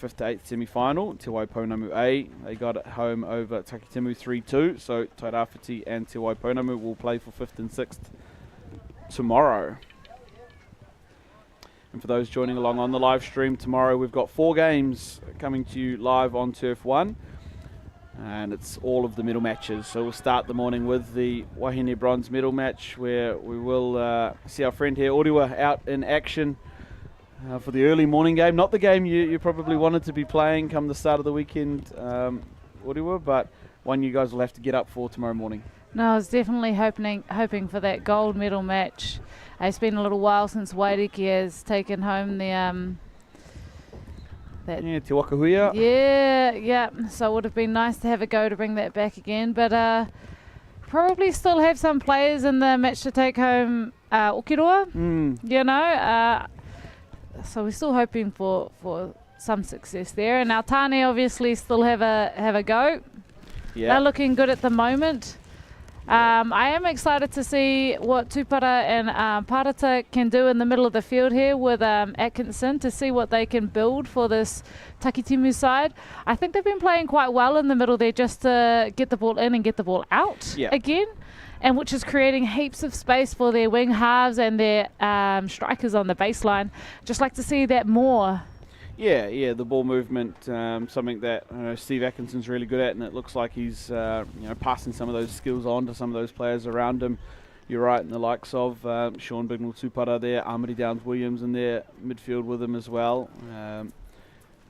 5th to 8th semi-final. Te Wai Pounamu A, they got it home over Takitimu 3-2. So Tairawhiti and Te Wai Pounamu will play for 5th and 6th tomorrow. And for those joining along on the live stream tomorrow, we've got 4 games coming to you live on Turf 1. And it's all of the medal matches. So we'll start the morning with the Wahine Bronze medal match, where we will see our friend here, Oriwa, out in action for the early morning game. Not the game you probably wanted to be playing come the start of the weekend, Oriwa, but one you guys will have to get up for tomorrow morning. No, I was definitely hoping for that gold medal match. It's been a little while since Waiariki has taken home the Te Wakahuia. Yeah. So it would have been nice to have a go to bring that back again, but probably still have some players in the match to take home Okiroa. You know, so we're still hoping for some success there. And our Tāne obviously still have a go. Yeah. They're looking good at the moment. I am excited to see what Tupara and Parata can do in the middle of the field here with Atkinson, to see what they can build for this Takitimu side. I think they've been playing quite well in the middle there, just to get the ball in and get the ball out again, and which is creating heaps of space for their wing halves and their strikers on the baseline. Just like to see that more. Yeah, the ball movement, something that Steve Atkinson's really good at, and it looks like he's passing some of those skills on to some of those players around him. You're right, in the likes of Sean Bignell Tupara there, Amari Downs-Williams in their midfield with him as well.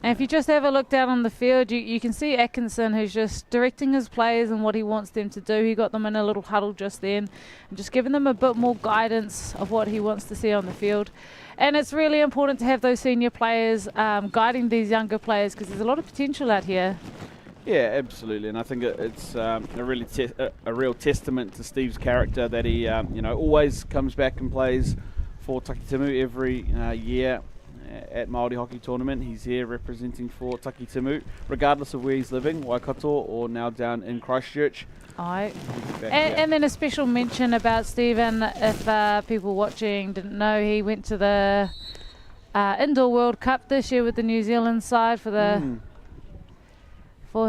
And if you just have a look down on the field, you can see Atkinson, who's just directing his players and what he wants them to do. He got them in a little huddle just then and just giving them a bit more guidance of what he wants to see on the field. And it's really important to have those senior players guiding these younger players, because there's a lot of potential out here. Yeah, absolutely, and I think it's a real testament to Steve's character that he always comes back and plays for Takitimu every year at Māori Hockey Tournament. He's here representing for Takitimu, regardless of where he's living, Waikato or now down in Christchurch. And then a special mention about Stephen, if people watching didn't know, he went to the Indoor World Cup this year with the New Zealand side for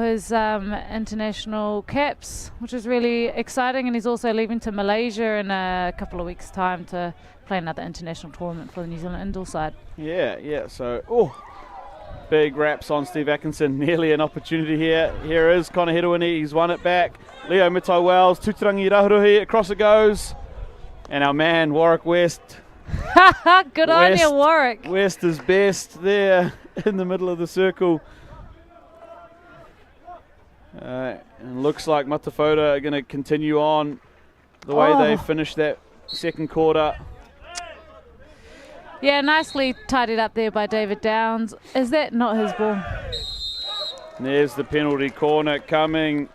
his international caps, which is really exciting. And he's also leaving to Malaysia in a couple of weeks' time to play another international tournament for the New Zealand indoor side. Yeah, so big raps on Steve Atkinson, nearly an opportunity here. Here is Connor Hedowini, he's won it back. Leo Mitai-Wells, Tuturangi Rahuruhi, across it goes. And our man, Warwick West. Good on you, Warwick. West is best there in the middle of the circle. And looks like Matawhora are going to continue on the way they finished that second quarter. Yeah, nicely tidied up there by David Downs. Is that not his ball? And there's the penalty corner coming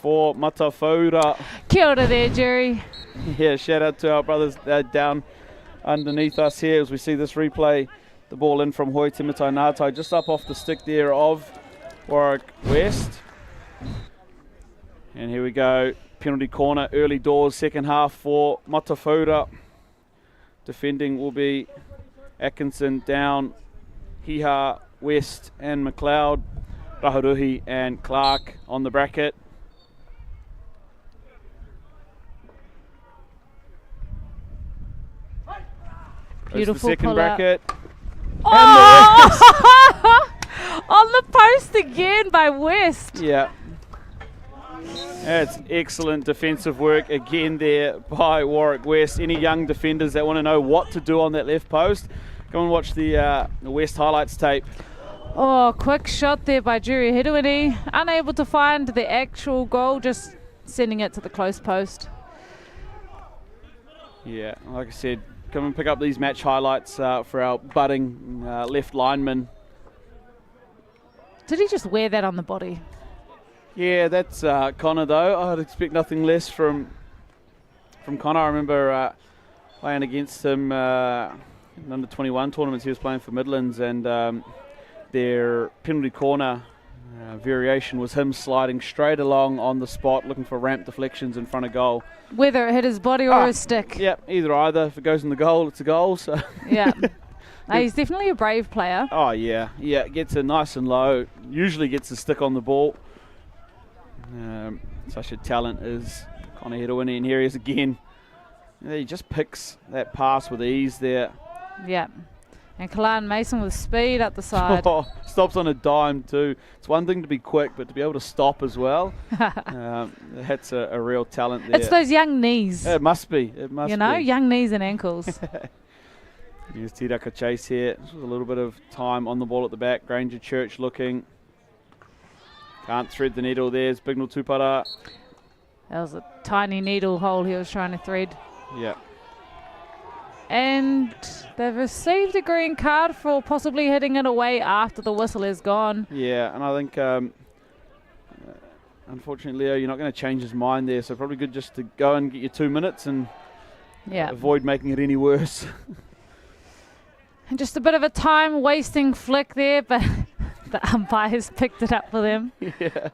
for Matawhora. Kia ora there, Jerry. Yeah, shout out to our brothers down underneath us here as we see this replay. The ball in from Hoi Timitai Ngātai, just up off the stick there of Warwick West. And here we go, penalty corner, early doors, second half for Matawhora. Defending will be Atkinson, Down, Hiha, West and McLeod, Rahuruhi and Clark on the bracket. Beautiful the second pull out. bracket. Oh! On the post again by West. Yeah. That's excellent defensive work again there by Warwick West. Any young defenders that want to know what to do on that left post, go and watch the West highlights tape. Oh, quick shot there by Jerry Hedowini. Unable to find the actual goal, just sending it to the close post. Yeah, like I said, come and pick up these match highlights for our budding left lineman. Did he just wear that on the body? Yeah, that's Connor though. I'd expect nothing less from Connor. I remember playing against him in under 21 tournaments. He was playing for Midlands, and their penalty corner variation was him sliding straight along on the spot, looking for ramp deflections in front of goal. Whether it hit his body or his stick. Yeah, either. If it goes in the goal, it's a goal. So Yeah. He's definitely a brave player. Oh yeah, gets it nice and low. Usually gets the stick on the ball. Such a talent is Connor Hedawini, and here he is again. He just picks that pass with ease there. Yeah. And Kalan Mason with speed up the side. Stops on a dime too. It's one thing to be quick, but to be able to stop as well, that's a real talent there. It's those young knees. It must be. You know, young knees and ankles. Here's Tiraka Chase here. This was a little bit of time on the ball at the back. Granger Church looking. Can't thread the needle. There's Bignell Tupara. That was a tiny needle hole he was trying to thread. Yeah. And they've received a green card for possibly hitting it away after the whistle is gone. Yeah, and I think, unfortunately, Leo, you're not going to change his mind there, so probably good just to go and get your 2 minutes and avoid making it any worse. And just a bit of a time-wasting flick there, but the umpires picked it up for them. Yeah,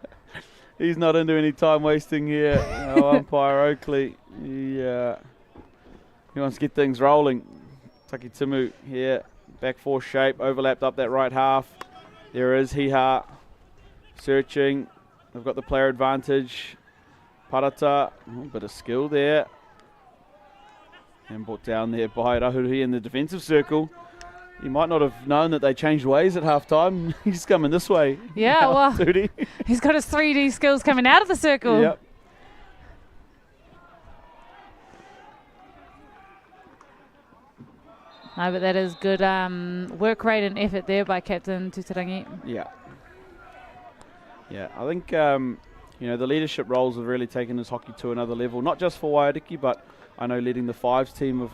he's not into any time wasting here. Umpire Oakley, he wants to get things rolling. Taki Timu here, back four shape, overlapped up that right half. There is Hiha searching. They've got the player advantage. Parata, a bit of skill there. And brought down there by Rahuri in the defensive circle. He might not have known that they changed ways at halftime. He's coming this way. Yeah, now, well, Tootie. He's got his 3D skills coming out of the circle. Yep. No, but that is good work rate and effort there by Captain Tutarangi. Yeah. Yeah, I think, the leadership roles have really taken this hockey to another level, not just for Waiariki, but I know leading the fives team of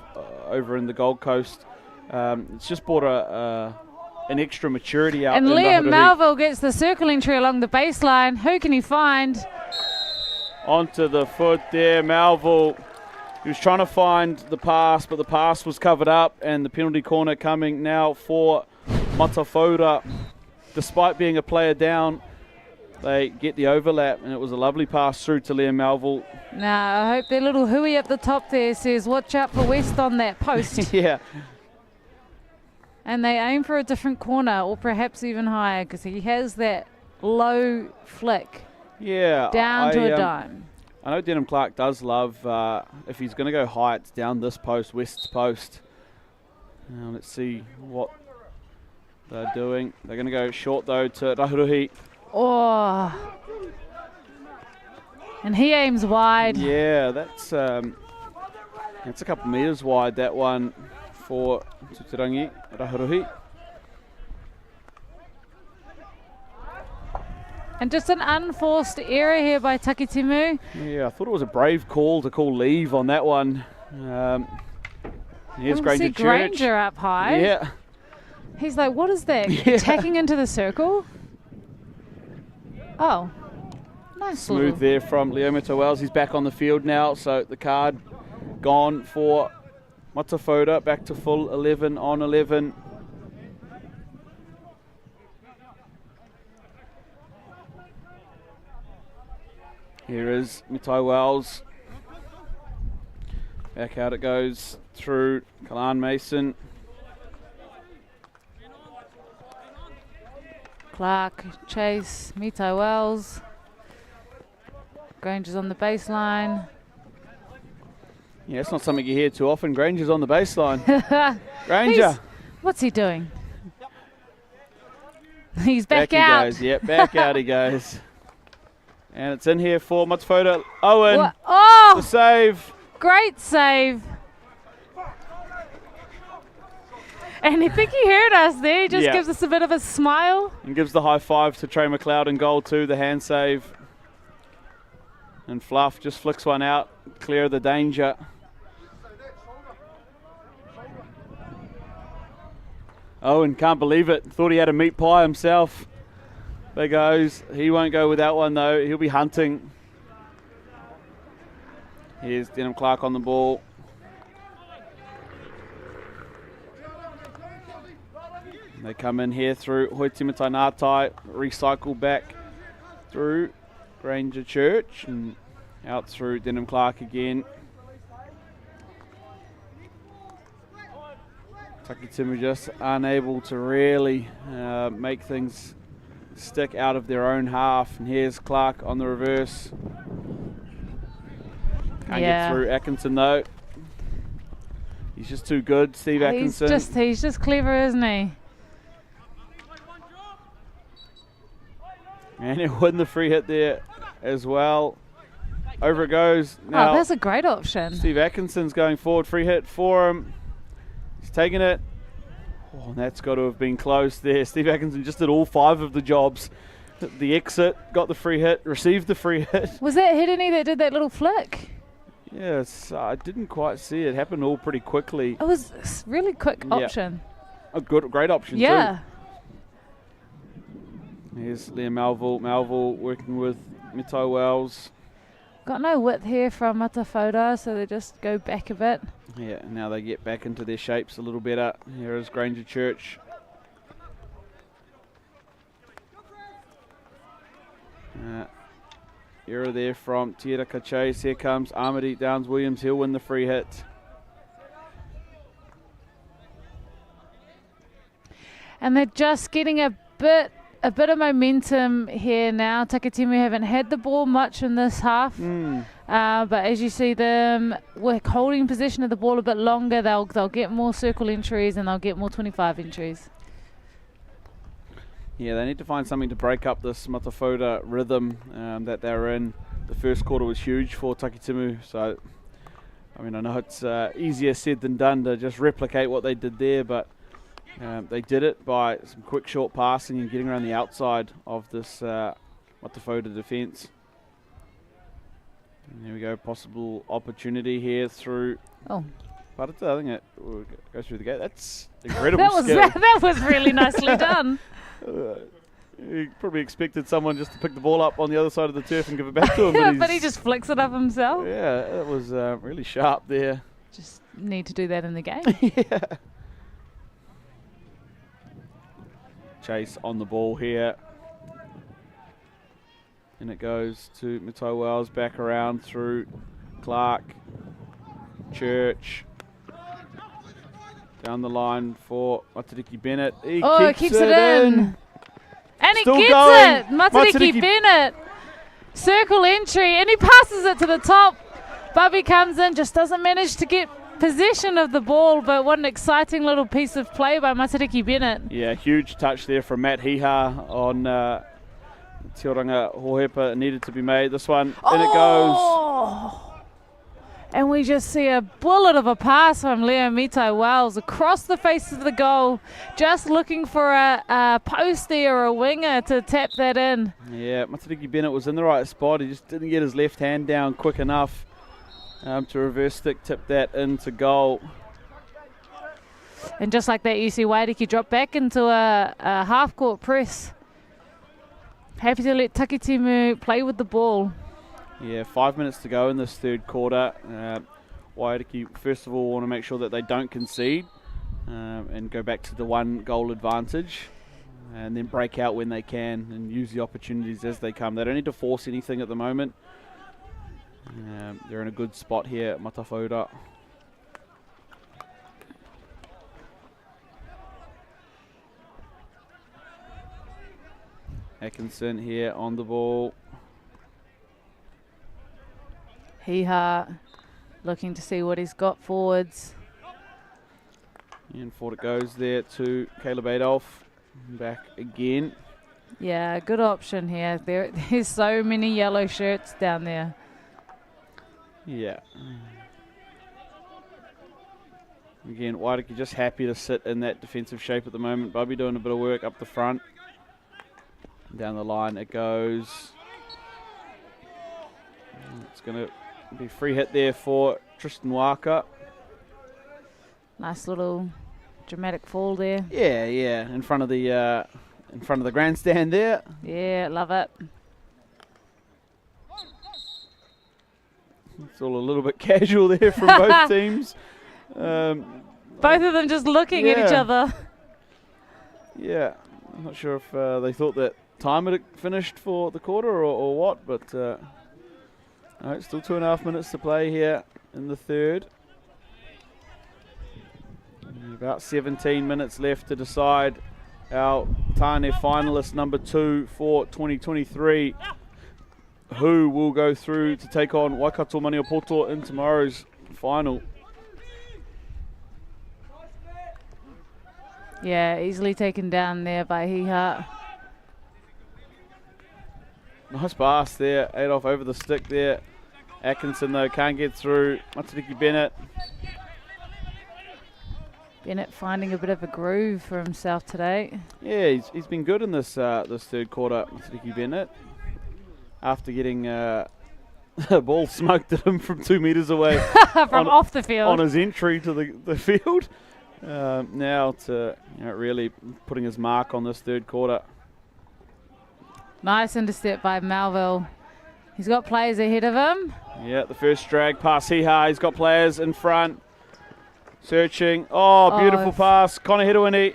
over in the Gold Coast. It's just brought an extra maturity out. And Liam Melville gets the circle entry along the baseline. Who can he find? Onto the foot there, Melville. He was trying to find the pass, but the pass was covered up, and the penalty corner coming now for Matafora. Despite being a player down, they get the overlap, and it was a lovely pass through to Liam Melville. Now, I hope their little hooey up the top there says, watch out for West on that post. Yeah. And they aim for a different corner, or perhaps even higher, because he has that low flick. Yeah. Down to a dime. I know Denham Clark does love, if he's going to go high, it's down this post, West's post. Let's see what they're doing. They're going to go short, though, to Rahuruhi. Oh. And he aims wide. Yeah, that's a couple metres wide, that one, for Tutarangi, Rahuruhi. And just an unforced error here by Takitimu. Yeah, I thought it was a brave call to call leave on that one. Here's Granger Church. Granger up high. Yeah. He's like, what is that? Yeah. Attacking into the circle? Oh. Nice. Smooth there from Leometo Wells. He's back on the field now, so the card gone for Matafoda, back to full 11 on 11. Here is Mitai Wells. Back out it goes through Kalan Mason. Clark, Chase, Mitai Wells. Granger's on the baseline. Yeah, it's not something you hear too often. Granger's on the baseline. Granger. What's he doing? He's back he out. Goes. Yep, back out he goes. And it's in here for Matsufoda. Owen. What? Oh! The save. Great save. And I think he heard us there. He just gives us a bit of a smile. And gives the high five to Trey McLeod in goal too, the hand save. And Fluff just flicks one out, clear of the danger. Owen can't believe it. Thought he had a meat pie himself. There goes. He won't go with that one, though. He'll be hunting. Here's Denham Clark on the ball. They come in here through Hoitimatai Ngātai, recycle back through Granger Church and out through Denham Clark again. Takitimu just unable to really make things stick out of their own half. And here's Clark on the reverse. Can't get through Atkinson though. He's just too good, Steve Atkinson. He's just clever, isn't he? And he'll win the free hit there as well. Over it goes. Now, that's a great option. Steve Atkinson's going forward. Free hit for him. He's taking it. Oh, and that's got to have been close there. Steve Atkinson just did all 5 of the jobs. The exit, got the free hit, received the free hit. Was that Hirini that did that little flick? Yes, I didn't quite see it. Happened all pretty quickly. It was a really quick option. A great option Yeah. too. Here's Liam Melville. Melville working with Mito Wells. Got no width here from Matafoda, so they just go back a bit. Yeah, now they get back into their shapes a little better. Here is Granger Church. Error there from Tiera Chase. Here comes Armady Downs Williams. He'll win the free hit. And they're just getting a bit of momentum here now. Takitimu haven't had the ball much in this half. But as you see them holding possession of the ball a bit longer, they'll get more circle entries and they'll get more 25 entries. Yeah, they need to find something to break up this Matafoda rhythm that they're in. The first quarter was huge for Takitimu, so I mean, I know it's easier said than done to just replicate what they did there, but they did it by some quick short passing and getting around the outside of this Matafoda defence. And there we go, possible opportunity here through Parata. I think it will go through the gate. That's incredible skill. That was really nicely done. You probably expected someone just to pick the ball up on the other side of the turf and give it back to him. But he just flicks it up himself. Yeah, it was really sharp there. Just need to do that in the game. Yeah. Chase on the ball here. And it goes to Mito Wells, back around through Clark, Church. Down the line for Matariki Bennett. He keeps it in. And Still he gets going. it. Matariki Bennett. Circle entry. And he passes it to the top. Bubby comes in, just doesn't manage to get possession of the ball, but what an exciting little piece of play by Matariki Bennett. Yeah, huge touch there from Matt Hiha on Te Oranga Hohepa. It needed to be made. This one, and it goes. And we just see a bullet of a pass from Leo Mito Wells across the face of the goal, just looking for a postie or a winger to tap that in. Yeah, Matariki Bennett was in the right spot. He just didn't get his left hand down quick enough to reverse stick tip that into goal. And just like that, you see Wairiki drop back into a half-court press. Happy to let Takitimu play with the ball. Yeah, 5 minutes to go in this third quarter. Wairiki, first of all, want to make sure that they don't concede and go back to the 1 goal advantage and then break out when they can and use the opportunities as they come. They don't need to force anything at the moment. They're in a good spot here at Matafoda. Atkinson here on the ball. Hiha looking to see what he's got forwards. And forward it goes there to Caleb Adolph. Back again. Yeah, good option here. There's so many yellow shirts down there. Yeah. Again, Wairiki just happy to sit in that defensive shape at the moment. Bubby doing a bit of work up the front. Down the line it goes. It's going to be free hit there for Tristan Waka. Nice little dramatic fall there. Yeah, in front of the in front of the grandstand there. Yeah, love it. It's all a little bit casual there from both teams. Both of them just looking at each Yeah. other. Yeah, I'm not sure if they thought that time had finished for the quarter or what, but no, still 2.5 minutes to play here in the third. And about 17 minutes left to decide our Tāne finalist number 2 for 2023, who will go through to take on Waikato Maniapoto in tomorrow's final. Yeah, easily taken down there by Hiha. Nice pass there, Adolf over the stick there. Atkinson though can't get through. Matariki Bennett. Bennett finding a bit of a groove for himself today. Yeah, he's been good in this this third quarter, Matariki Bennett. After getting a ball smoked at him from 2 metres away From off the field. on his entry to the field. Now to really putting his mark on this third quarter. Nice intercept by Melville. He's got players ahead of him. Yeah, the first drag pass Hiha. He's got players in front. Searching. Oh, beautiful pass. Connor Hedewini.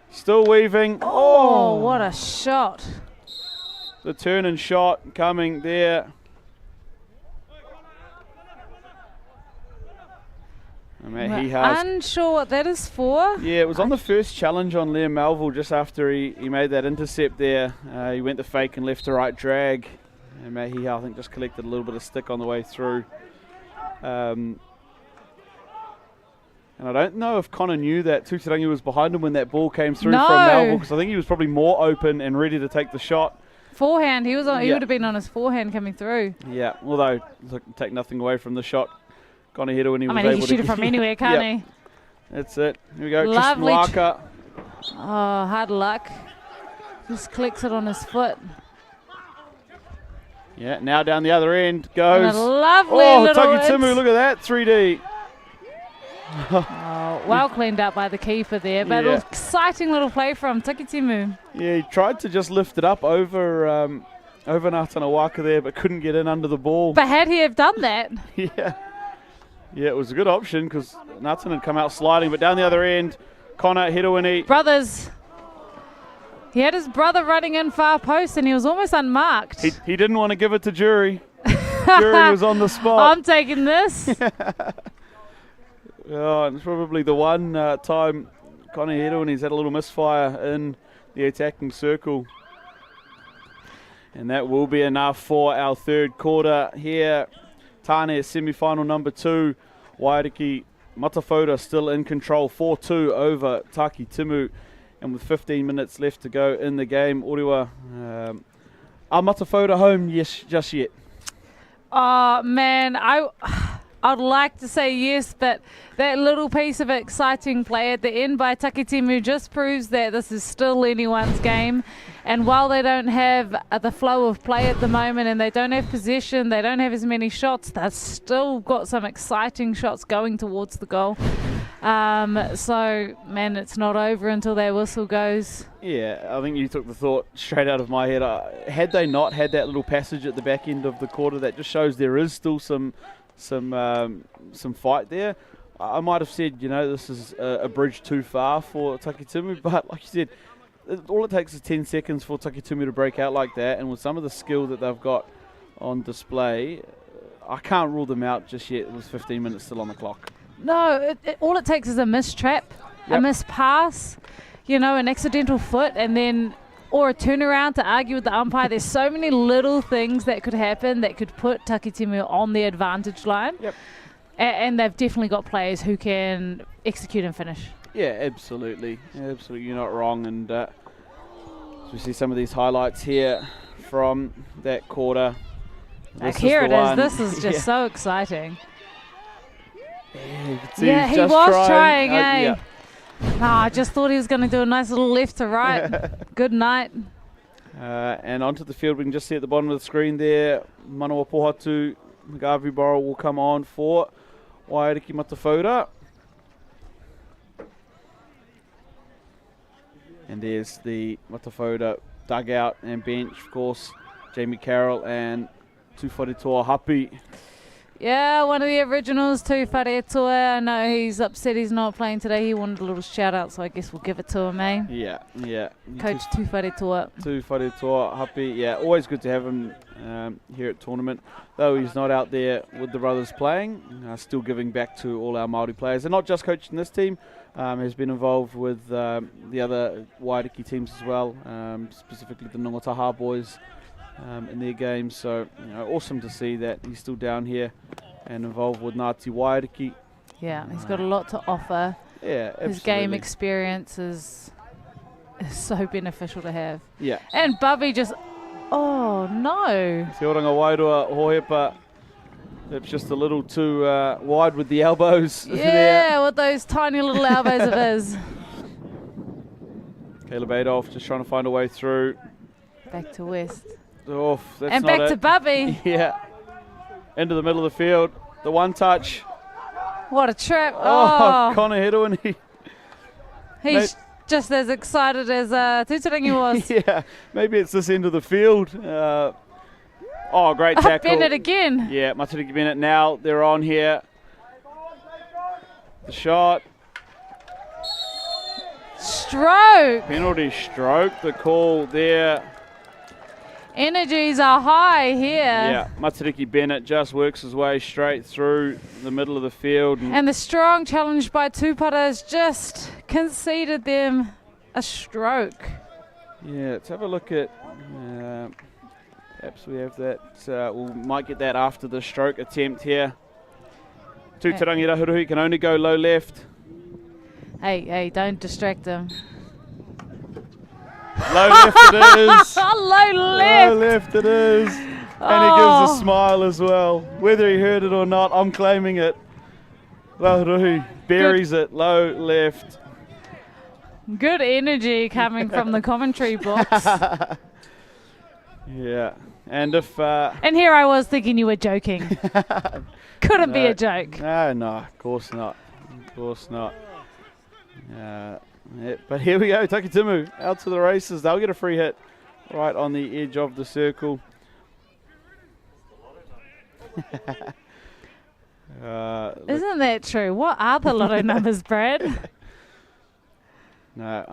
Still weaving. Oh, what a shot. The turn and shot coming there. Unsure what that is for. Yeah, it was on the first challenge on Liam Melville just after he made that intercept there. He went the fake and left to right drag. And Hiha, I think, just collected a little bit of stick on the way through. And I don't know if Connor knew that Tutirangi was behind him when that ball came through from Melville, because I think he was probably more open and ready to take the shot. Forehand, he was on. He Yeah. would have been on his forehand coming through. Yeah, although look, take nothing away from the shot. Connor Hedewini when he I was mean, he able can shoot to it from anywhere, can't Yep. he? That's it. Here we go. Lovely Tristan Waka. Oh, hard luck. Just clicks it on his foot. Yeah, now down the other end And goes. a lovely Oh, little Taki Timu, look at that, 3D. Oh, well cleaned up by the keeper there, but Yeah. an exciting little play from Takitimu. Yeah, he tried to just lift it up over Natana Waka there, but couldn't get in under the ball. But had he have done that, Yeah. Yeah, it was a good option because Nathan had come out sliding, but down the other end, Connor Hedewini. brothers, he had his brother running in far post and he was almost unmarked. He didn't want to give it to Jury. Jury was on the spot. I'm taking this. Oh, it's probably the one time Connor Hedewini's had a little misfire in the attacking circle. And that will be enough for our third quarter here. Tāne semi-final number 2. Wairiki Matawhata still in control, 4-2 over Taki Timu. And with 15 minutes left to go in the game, Orewa, are Matawhata home? Yes, just yet. Oh, man, I'd like to say yes, but that little piece of exciting play at the end by Takitimu just proves that this is still anyone's game. And while they don't have the flow of play at the moment and they don't have possession, they don't have as many shots, they've still got some exciting shots going towards the goal. So, man, it's not over until that whistle goes. Yeah, I think you took the thought straight out of my head. Had they not had that little passage at the back end of the quarter, that just shows there is still some fight there. I might have said, this is a bridge too far for Takitimu, but like you said, all it takes is 10 seconds for Takitimu to break out like that, and with some of the skill that they've got on display, I can't rule them out just yet. It was 15 minutes still on the clock. No, all it takes is a missed trap, a missed pass, an accidental foot, and then or a turnaround to argue with the umpire. There's so many little things that could happen that could put Takitimu on the advantage line. Yep. And they've definitely got players who can execute and finish. Yeah, absolutely. Absolutely, you're not wrong. And as we see some of these highlights here from that quarter. Like here it is. This is just so exciting. Yeah, you can see Yeah, he's he just was trying, eh? Yeah. No, I just thought he was going to do a nice little left to right. Good night. And onto the field, we can just see at the bottom of the screen there, Manawa Pohatu, Magavi Borough will come on for Wairiki Matawhata. And there's the Matawhata dugout and bench, of course, Jamie Carroll and Tūwharetoa Hapi. Yeah, one of the originals, Tūwharetoa. I know he's upset he's not playing today. He wanted a little shout out, so I guess we'll give it to him, eh? Yeah. Coach Tūwharetoa. Tūwharetoa Hapi, yeah, always good to have him here at tournament. Though he's not out there with the brothers playing, still giving back to all our Māori players. And not just coaching this team, has been involved with the other Wairiki teams as well, specifically the Nongataha boys in their games. So, awesome to see that he's still down here and involved with Ngāti Wairiki. Yeah, he's got a lot to offer. Yeah, absolutely. His game experience is so beneficial to have. Yeah. And Bubby just, oh no. Te oranga Wairua Hohepa, that's just a little too wide with the elbows. Yeah, there. with those tiny little elbows of his. Caleb Adolph just trying to find a way through. Back to West. Oh, that's And not back to it. Bubby. Yeah. Into the middle of the field. The one touch. What a trap. Oh, Oh, Connor Hedwin. he's just as excited as Tutarangi was. Yeah, maybe it's this end of the field. Great tackle. Bennett again. Yeah, Matariki Bennett now. They're on here. The shot. Stroke. Penalty stroke. The call there. Energies are high here. Yeah, Matariki Bennett just works his way straight through the middle of the field. And the strong challenge by Tupara has just conceded them a stroke. Yeah, let's have a look at. Perhaps we have that. We might get that after the stroke attempt here. Tūtarangi Rahuruhi can only go low left. Hey, don't distract him. Low left it is. Low left. Low left it is. And he gives a smile as well. Whether he heard it or not, I'm claiming it. Rahuruhi buries it. Low left. Good energy coming from the commentary box. Yeah. And if... And here I was thinking you were joking. Couldn't be a joke. No, of course not. Of course not. But here we go, Takitimu out to the races. They'll get a free hit right on the edge of the circle. Isn't that true? What are the lotto numbers, Brad? No,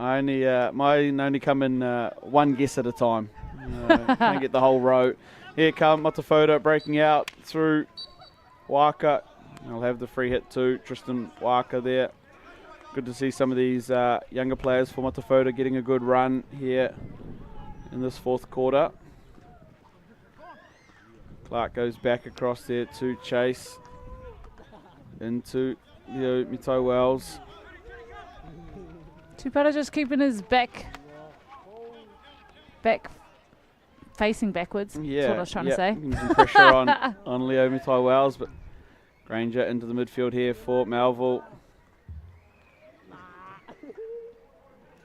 mine only come in one guess at a time. Can't get the whole row. Here come Matawhata breaking out through Waka. I'll have the free hit too. Tristan Waka there. Good to see some of these younger players for Matawhata getting a good run here in this fourth quarter. Clark goes back across there to Chase into Mito Wells. Tupara just keeping his back facing backwards. Yeah, That's what I was trying to say. Some pressure on Leo Mitai Wells, but Granger into the midfield here for Melville.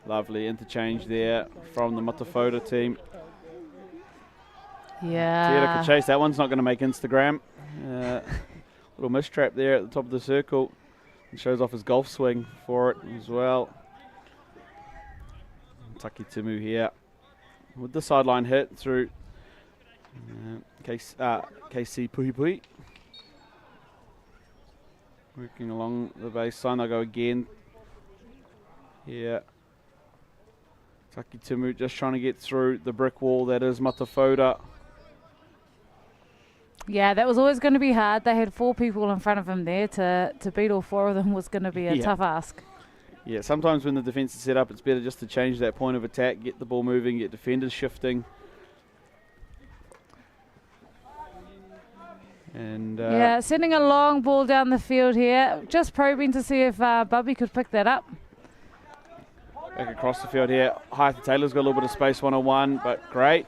Lovely interchange there from the Matawhata team. Yeah. Tiera Chase, that one's not going to make Instagram. Little mistrap there at the top of the circle. And shows off his golf swing for it as well. Takitimu here with the sideline hit through KC Puhi. Working along the baseline, they'll go again. Here. Takitimu just trying to get through the brick wall that is Matawhata. Yeah, that was always going to be hard. They had 4 people in front of him there. To beat all 4 of them was going to be a tough ask. Yeah, sometimes when the defence is set up, it's better just to change that point of attack, get the ball moving, get defenders shifting. And yeah, sending a long ball down the field here. Just probing to see if Bubby could pick that up. Back across the field here. Haita Taylor's got a little bit of space one-on-one, but great.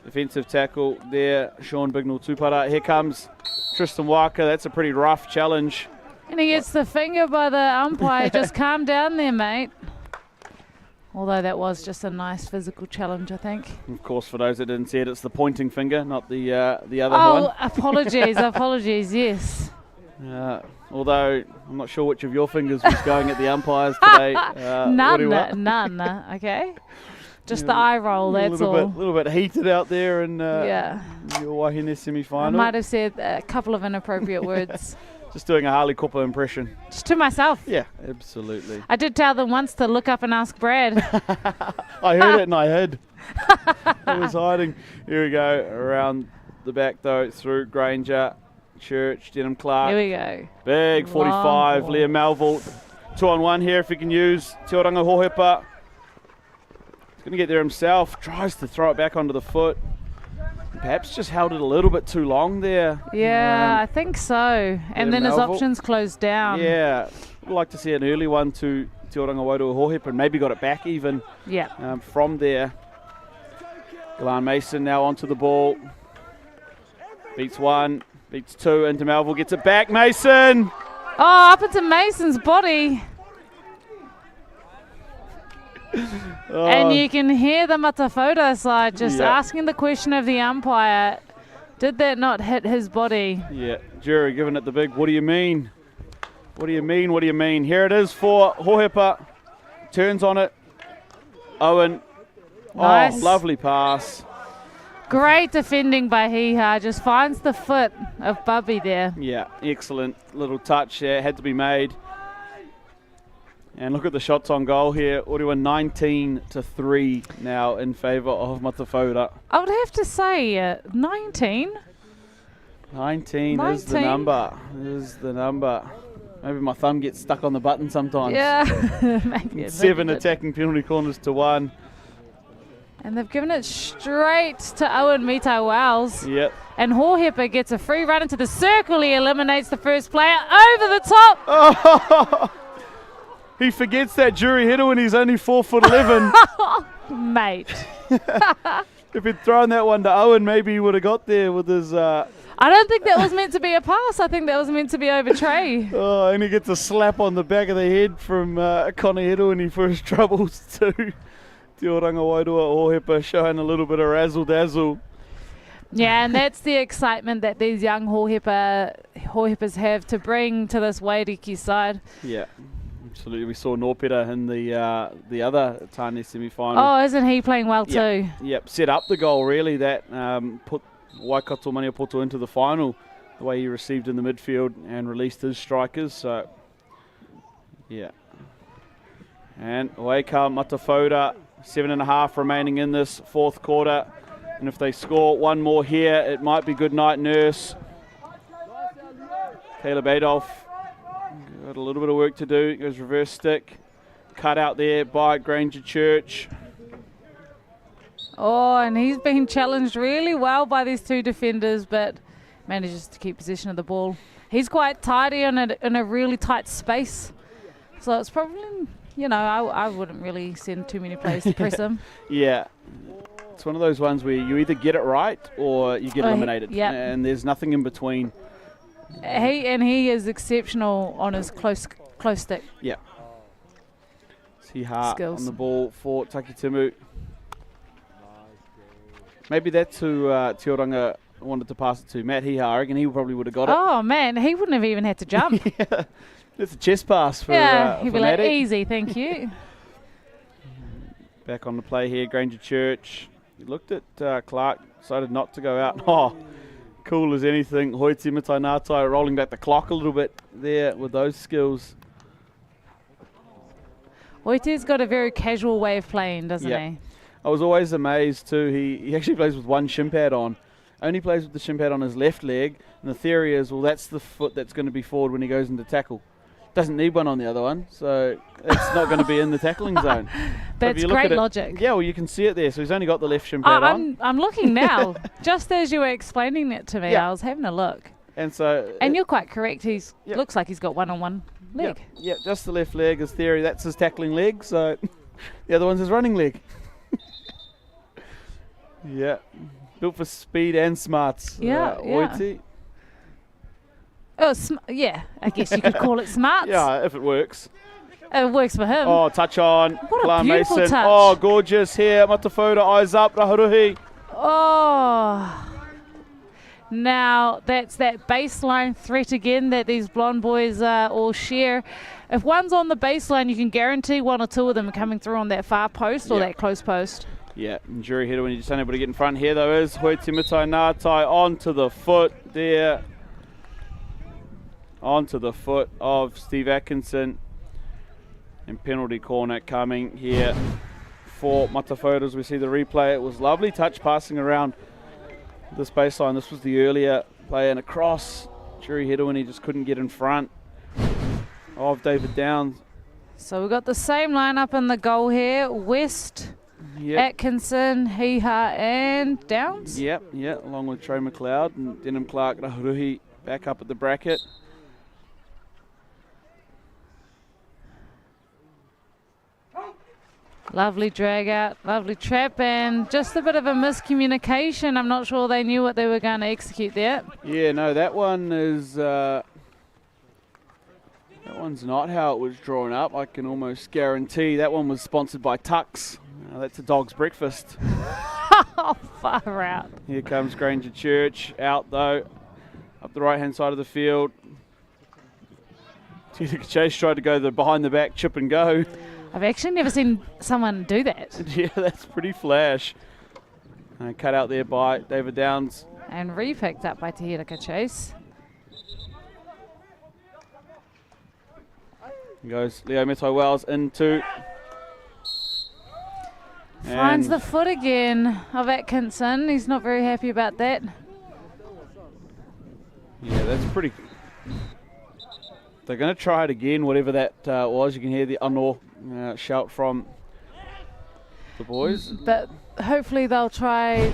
Defensive tackle there, Sean Bignell Tupara. Here comes Tristan Waka. That's a pretty rough challenge. And he gets the finger by the umpire. Just calm down there, mate. Although that was just a nice physical challenge, I think. Of course, for those that didn't see it, it's the pointing finger, not the other one. Oh, apologies, yes. Although I'm not sure which of your fingers was going at the umpires today. None. Okay. Just the eye roll, that's all. A little bit heated out there in Yeah. your Wahine semi-final. I might have said a couple of inappropriate words. Just doing a Harley Copper impression. Just to myself. Yeah, absolutely. I did tell them once to look up and ask Brad. I heard it and I hid. I was hiding. Here we go, around the back though, through Granger, Church, Denham Clark. Here we go. Big 45, Long Liam Melville. 2-on-1 here if he can use Te Oranga Hohepa. He's going to get there himself. Tries to throw it back onto the foot. Perhaps just held it a little bit too long there. Yeah, I think so. And then his Melville. options closed down. Yeah, I'd like to see an early one to Te Oranga Wairua Hohepa and maybe got it back even Yeah. from there. Galan Mason now onto the ball. Beats one, beats two, into Melville, gets it back. Mason! Oh, up into Mason's body. And you can hear the Matawhata side just asking the question of the umpire, did that not hit his body? Yeah, jury giving it the big, what do you mean? What do you mean, what do you mean? Here it is for Hohepa. Turns on it. Owen. Nice. Oh, lovely pass. Great defending by Hiha, just finds the foot of Bubby there. Yeah, excellent little touch there, had to be made. And look at the shots on goal here. Orewa 19-3 now in favour of Matawhata. I would have to say 19. 19 is the number. Is the number. Maybe my thumb gets stuck on the button sometimes. Yeah, maybe it 7 did. attacking penalty corners to 1. And they've given it straight to Owen Mitai Wells. Yep. And Hohepa gets a free run into the circle. He eliminates the first player over the top. Oh, he forgets that jury header when he's only 4'11". Mate. If he'd thrown that one to Owen, maybe he would have got there with his... I don't think that was meant to be a pass. I think that was meant to be over Trey. Oh, and he gets a slap on the back of the head from Conor Hedo when he first troubles too. Te Oranga Wairua Hohepa showing a little bit of razzle-dazzle. Yeah, and that's the excitement that these young Hohepas have to bring to this Wairiki side. Yeah, absolutely. We saw Norpeta in the other Tāne semi-final. Oh, isn't he playing well too? Yep, set up the goal really that put Waikato Maniapoto into the final, the way he received in the midfield and released his strikers. So, yeah. And Waika Matawhata, 7.5 remaining in this fourth quarter. And if they score one more here, it might be good night, Nurse. Caleb Adolph got a little bit of work to do. Goes reverse stick. Cut out there by Granger Church. Oh, and he's been challenged really well by these two defenders, but manages to keep possession of the ball. He's quite tidy in a really tight space. So it's probably, I wouldn't really send too many players to press him. Yeah. It's one of those ones where you either get it right or you get eliminated. Yep. And there's nothing in between. He is exceptional on his close stick. Yeah. Siha Skills. on the ball for Takitimu. Maybe that's who Te Oranga wanted to pass it to. Matt Hiha, I reckon he probably would have got it. Oh, man, he wouldn't have even had to jump. Yeah. It's a chest pass for he'd for be like, Matty. easy, thank you. Back on the play here, Granger Church. He looked at Clark, decided not to go out. Oh, cool as anything. Hoiti Mitai Ngātai rolling back the clock a little bit there with those skills. Hoiti's got a very casual way of playing, doesn't he? I was always amazed too. He actually plays with one shin pad on. Only plays with the shin pad on his left leg. And the theory is, well, that's the foot that's going to be forward when he goes into tackle. Doesn't need one on the other one, so it's not going to be in the tackling zone. That's great logic. Yeah, well, you can see it there. So he's only got the left shin pad on. I'm looking now. Just as you were explaining it to me, I was having a look. And so... And you're quite correct. Looks like he's got one on one leg. Yeah, just the left leg is theory. That's his tackling leg, so the other one's his running leg. Yeah. Built for speed and smarts. Oiti. Oh, I guess you could call it smart. Yeah, if it works. It works for him. Oh, touch on. What Glenn a beautiful Mason. touch. Oh, gorgeous here. Matawhata, eyes up, Raharuhi. Oh. Now, that's that baseline threat again that these blonde boys all share. If one's on the baseline, you can guarantee one or two of them are coming through on that far post or that close post. Yeah, and Jury Hitter when you're just unable to get in front here, though, is Hoiti Mitai Ngātai onto the foot there. Onto the foot of Steve Atkinson. And penalty corner coming here for Matawhata as we see the replay. It was lovely touch passing around this baseline. This was the earlier play and across. Jury Hitter when he just couldn't get in front of David Downs. So we've got the same lineup in the goal here. West, Atkinson, Hiha and Downs. Yep, along with Trey McLeod and Denham Clark Rahuruhi back up at the bracket. Lovely drag out, lovely trap, and just a bit of a miscommunication. I'm not sure they knew what they were going to execute there. Yeah, no, that one is that one's not how it was drawn up. I can almost guarantee that one was sponsored by Tux. That's a dog's breakfast. Oh, far out. Here comes Granger Church out though, up the right hand side of the field. Chase tried to go the behind the back chip and go. I've actually never seen someone do that. Yeah, that's pretty flash. Cut out there by David Downs. And re-picked up by Te Hiraka Chase. Goes Leo Metai Wells into. Finds the foot again of Atkinson. He's not very happy about that. Yeah, that's pretty. They're going to try it again, whatever that was. You can hear the anō shout from the boys. But hopefully they'll try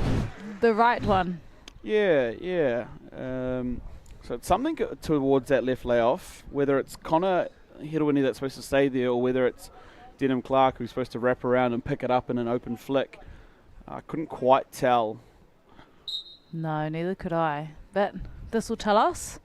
the right one. Yeah. So it's something towards that left layoff, whether it's Connor Hirawini that's supposed to stay there or whether it's Denham Clark who's supposed to wrap around and pick it up in an open flick. I couldn't quite tell. No, neither could I. But this will tell us.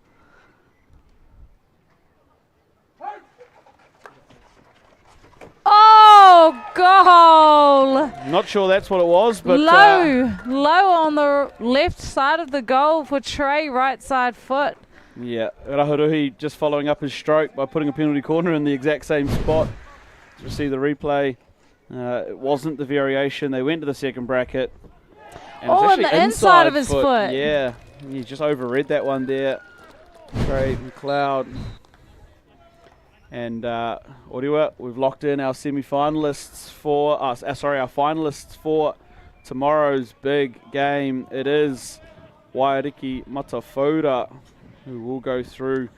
Oh, goal! Not sure that's what it was, but low on the left side of the goal for Trey, right side foot. Yeah, Rahuruhi just following up his stroke by putting a penalty corner in the exact same spot. As we see the replay, it wasn't the variation. They went to the second bracket. And on the inside of his foot. Yeah, he just overread that one there. Trey McLeod. And Oriwa, we've locked in our semi-finalists for our finalists for tomorrow's big game. It is Wairiki Matawhata, who will go through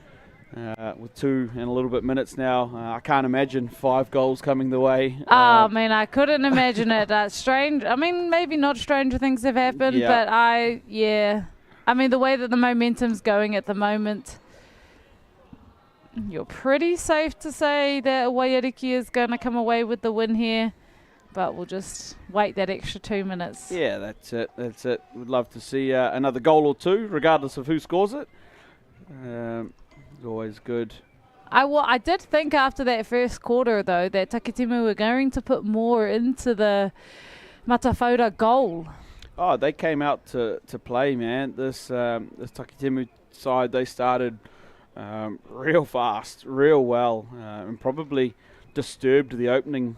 with 2 and a little bit minutes now. I can't imagine 5 goals coming the way. Oh, man, I couldn't imagine it. Strange. I mean, maybe not stranger things have happened, but I mean, the way that the momentum's going at the moment, you're pretty safe to say that Wairiki is going to come away with the win here, but we'll just wait that extra 2 minutes. Yeah, that's it. We'd love to see another goal or 2, regardless of who scores it. It's always good. I did think after that first quarter, though, that Takitimu were going to put more into the Matawhata goal. Oh, they came out to play, man. This Takitimu side, they started real fast, real well, and probably disturbed the opening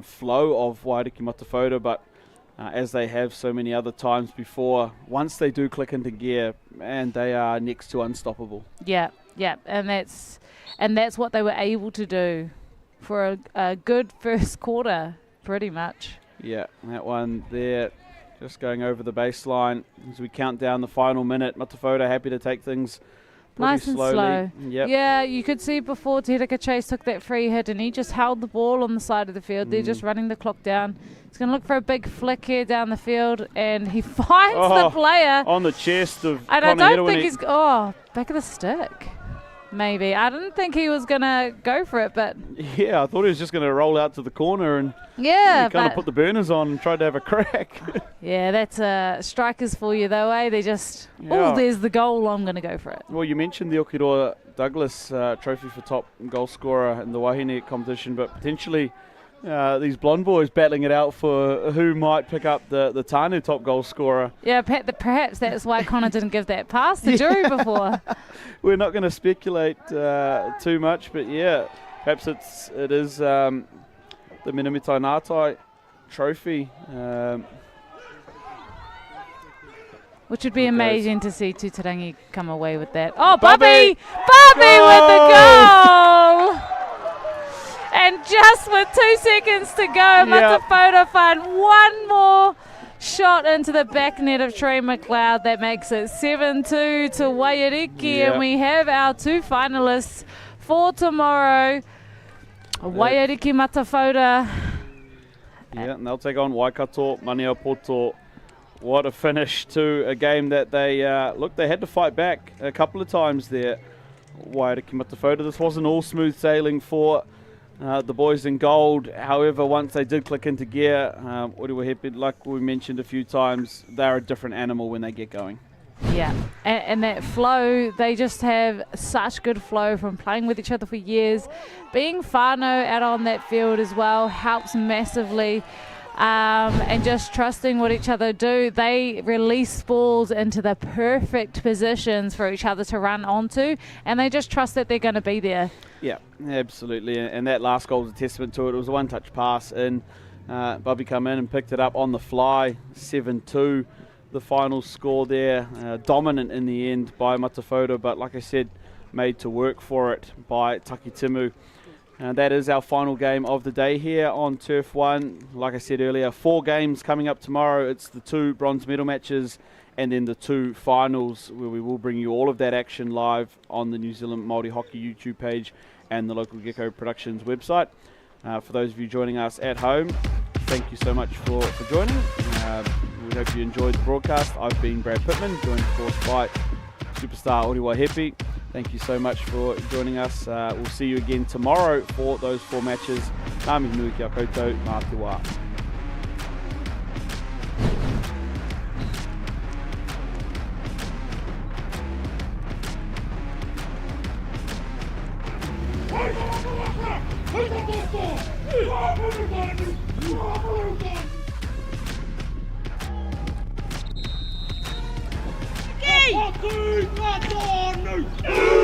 flow of Wairiki Matawhata, but as they have so many other times before, once they do click into gear, man, they are next to unstoppable. Yeah, and that's what they were able to do for a good first quarter, pretty much. Yeah, that one there, just going over the baseline as we count down the final minute. Matawhata happy to take things nice and slowly. Slow. Yep. Yeah, you could see before Te Hiraka Chase took that free hit and he just held the ball on the side of the field. They're just running the clock down. He's going to look for a big flick here down the field, and he finds the player. On the chest of And Connor I don't Hirawini. think he's... back of the stick. Maybe. I didn't think he was going to go for it, but... Yeah, I thought he was just going to roll out to the corner and kind of put the burners on and tried to have a crack. Yeah, that's strikers for you though, eh? They just, there's the goal, I'm going to go for it. Well, you mentioned the Okiroa Douglas trophy for top goal scorer in the Wahine competition, but potentially These blonde boys battling it out for who might pick up the Tāne top goal scorer. Yeah, perhaps that's why Connor didn't give that pass to Jury before. We're not going to speculate too much, but yeah, perhaps it is the Minamitai Ngātai trophy. Which would be amazing to see Tutarangi come away with that. Oh, Bobby! Bobby with the goal! And just with 2 seconds to go, Matafota find one more shot into the back net of Trey McLeod. That makes it 7-2 to Waiariki. And we have our 2 finalists for tomorrow. Waiariki Matafota. Yeah, and they'll take on Waikato Maniapoto. What a finish to a game that they had to fight back a couple of times there. Waiariki Matafota. This wasn't all smooth sailing for the boys in gold. However, once they did click into gear, like we mentioned a few times, they're a different animal when they get going. Yeah, and that flow, they just have such good flow from playing with each other for years. Being whānau out on that field as well helps massively. And just trusting what each other do. They release balls into the perfect positions for each other to run onto, and they just trust that they're going to be there. Yeah, absolutely. And that last goal was a testament to it. It was a one-touch pass, and Bobby come in and picked it up on the fly, 7-2. The final score there, dominant in the end by Matafota, but like I said, made to work for it by Takitimu. And that is our final game of the day here on Turf 1. Like I said earlier, 4 games coming up tomorrow. It's the 2 bronze medal matches and then the 2 finals, where we will bring you all of that action live on the New Zealand Māori Hockey YouTube page and the Local Gecko Productions website. For those of you joining us at home, thank you so much for joining. We hope you enjoyed the broadcast. I've been Brad Pittman, joined of course by superstar Oriwa Hepi. Thank you so much for joining us. We'll see you again tomorrow for those 4 matches. Ngā mihi nui kia koutou, mā te wā. Hey!